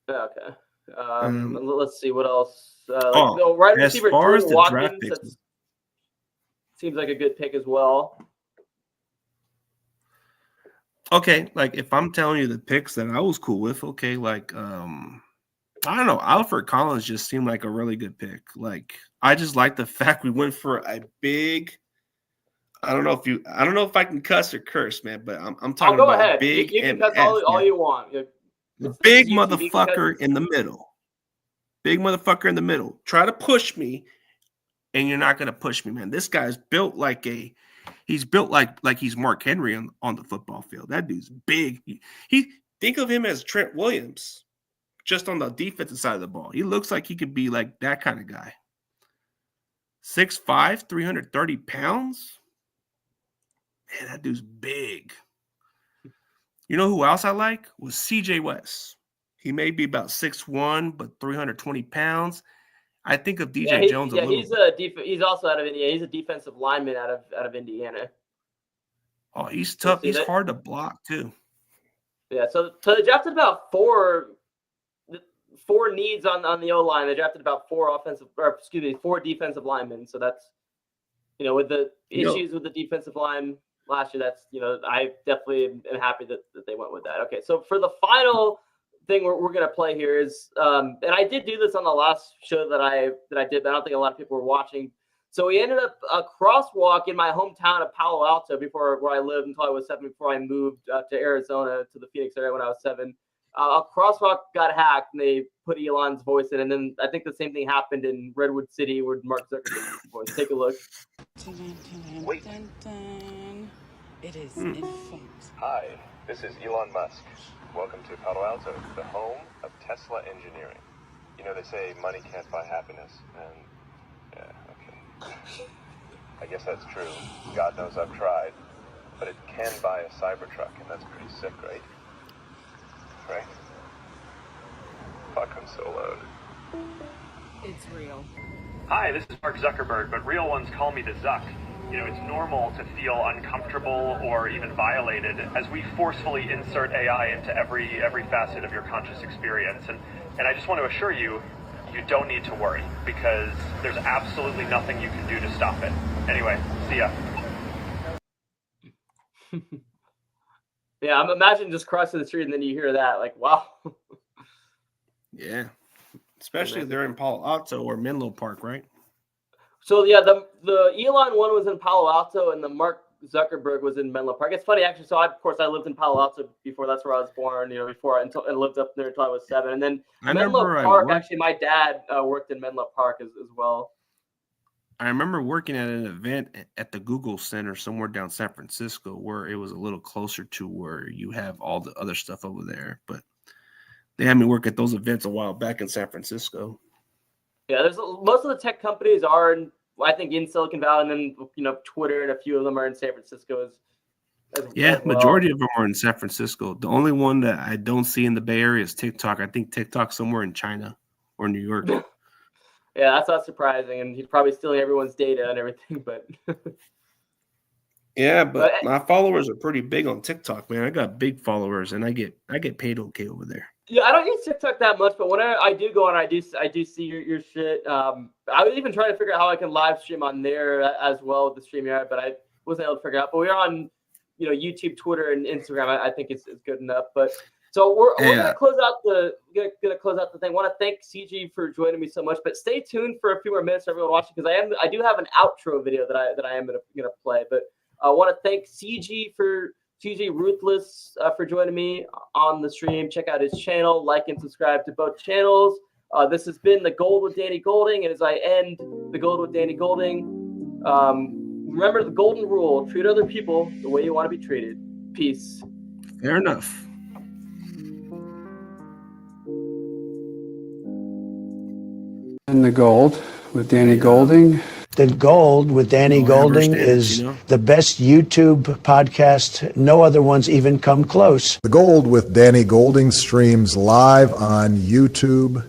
Okay. Let's see what else. Right receiver as far as Drew the Watkins, draft picks, seems like a good pick as well. Okay, like if I'm telling you the picks that I was cool with, okay, like I don't know, Alfred Collins just seemed like a really good pick. Like I just like the fact we went for a big. I don't know if I can cuss or curse, man, but I'm talking about ahead. big. You can cuss all you want. The big motherfucker in the middle. Big motherfucker in the middle. Try to push me, and you're not gonna push me, man. This guy's built like he's built like he's Mark Henry on the football field. That dude's big. He think of him as Trent Williams, just on the defensive side of the ball. He looks like he could be like that kind of guy. 6'5", 330 pounds. Man, that dude's big. You know who else I like? Was CJ West. He may be about 6'1", but 320 pounds. I think of DJ Jones a little. He's also out of Indiana. He's a defensive lineman out of Indiana. Oh, he's tough. He's hard to block too. Yeah, so they drafted about four needs on the O-line. They drafted about four defensive linemen. So that's with the issues with the defensive line last year, that's I definitely am happy that they went with that. Okay, so for the final thing we're gonna play here is and I did do this on the last show that I did, but I don't think a lot of people were watching. So we ended up a crosswalk in my hometown of Palo Alto where I lived until I was 7, before I moved to Arizona, to the Phoenix area when I was 7. A crosswalk got hacked and they put Elon's voice in, and then I think the same thing happened in Redwood City where Mark Zuckerberg's voice. Take a look. Wait. It is Hi, this is Elon Musk. Welcome to Palo Alto, the home of Tesla engineering. They say money can't buy happiness, and yeah, okay. I guess that's true. God knows I've tried, but it can buy a Cybertruck, and that's pretty sick, right? Right? Fuck, I'm so loud. It's real. Hi, this is Mark Zuckerberg, but real ones call me the Zuck. It's normal to feel uncomfortable or even violated as we forcefully insert AI into every facet of your conscious experience. And I just want to assure you, you don't need to worry, because there's absolutely nothing you can do to stop it. Anyway, see ya. Yeah, I'm imagining just crossing the street and then you hear that, like, wow. Yeah, especially if they're in Palo Alto or Menlo Park, right? So yeah, the Elon one was in Palo Alto, and the Mark Zuckerberg was in Menlo Park. It's funny actually. So of course I lived in Palo Alto before. That's where I was born. I lived up there until I was 7. And then Menlo Park. Actually, my dad worked in Menlo Park as well. I remember working at an event at the Google Center somewhere down San Francisco where it was a little closer to where you have all the other stuff over there. But they had me work at those events a while back in San Francisco. Yeah, most of the tech companies are in Silicon Valley, and then Twitter and a few of them are in San Francisco as well. Majority of them are in San Francisco. The only one that I don't see in the Bay Area is TikTok. I think TikTok's somewhere in China or New York. Yeah, that's not surprising, and he's probably stealing everyone's data and everything. But yeah, but my followers are pretty big on TikTok, man. I got big followers, and I get paid okay over there. Yeah, I don't use TikTok that much, but when I do go on, I do see your shit. I was even trying to figure out how I can live stream on there as well with the StreamYard, but I wasn't able to figure it out. But we're on, YouTube, Twitter, and Instagram. I think it's good enough. But so we're gonna close out the thing. I want to thank CG for joining me so much, but stay tuned for a few more minutes, everyone watching, because I do have an outro video that I am gonna play. But I want to thank CG Ruthless for joining me on the stream. Check out his channel, like and subscribe to both channels. This has been The Gold with Danny Golding, and as I end The Gold with Danny Golding, remember the golden rule: treat other people the way you want to be treated. Peace. Fair enough. And The Gold with Danny Golding. The Gold with Danny Golding is the best YouTube podcast. No other ones even come close. The Gold with Danny Golding streams live on YouTube,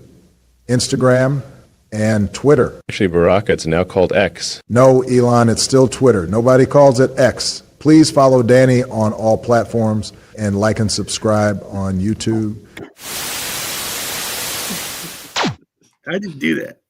Instagram, and Twitter. Actually, Barack, it's now called X. No, Elon, it's still Twitter. Nobody calls it X. Please follow Danny on all platforms and like and subscribe on YouTube. I didn't do that.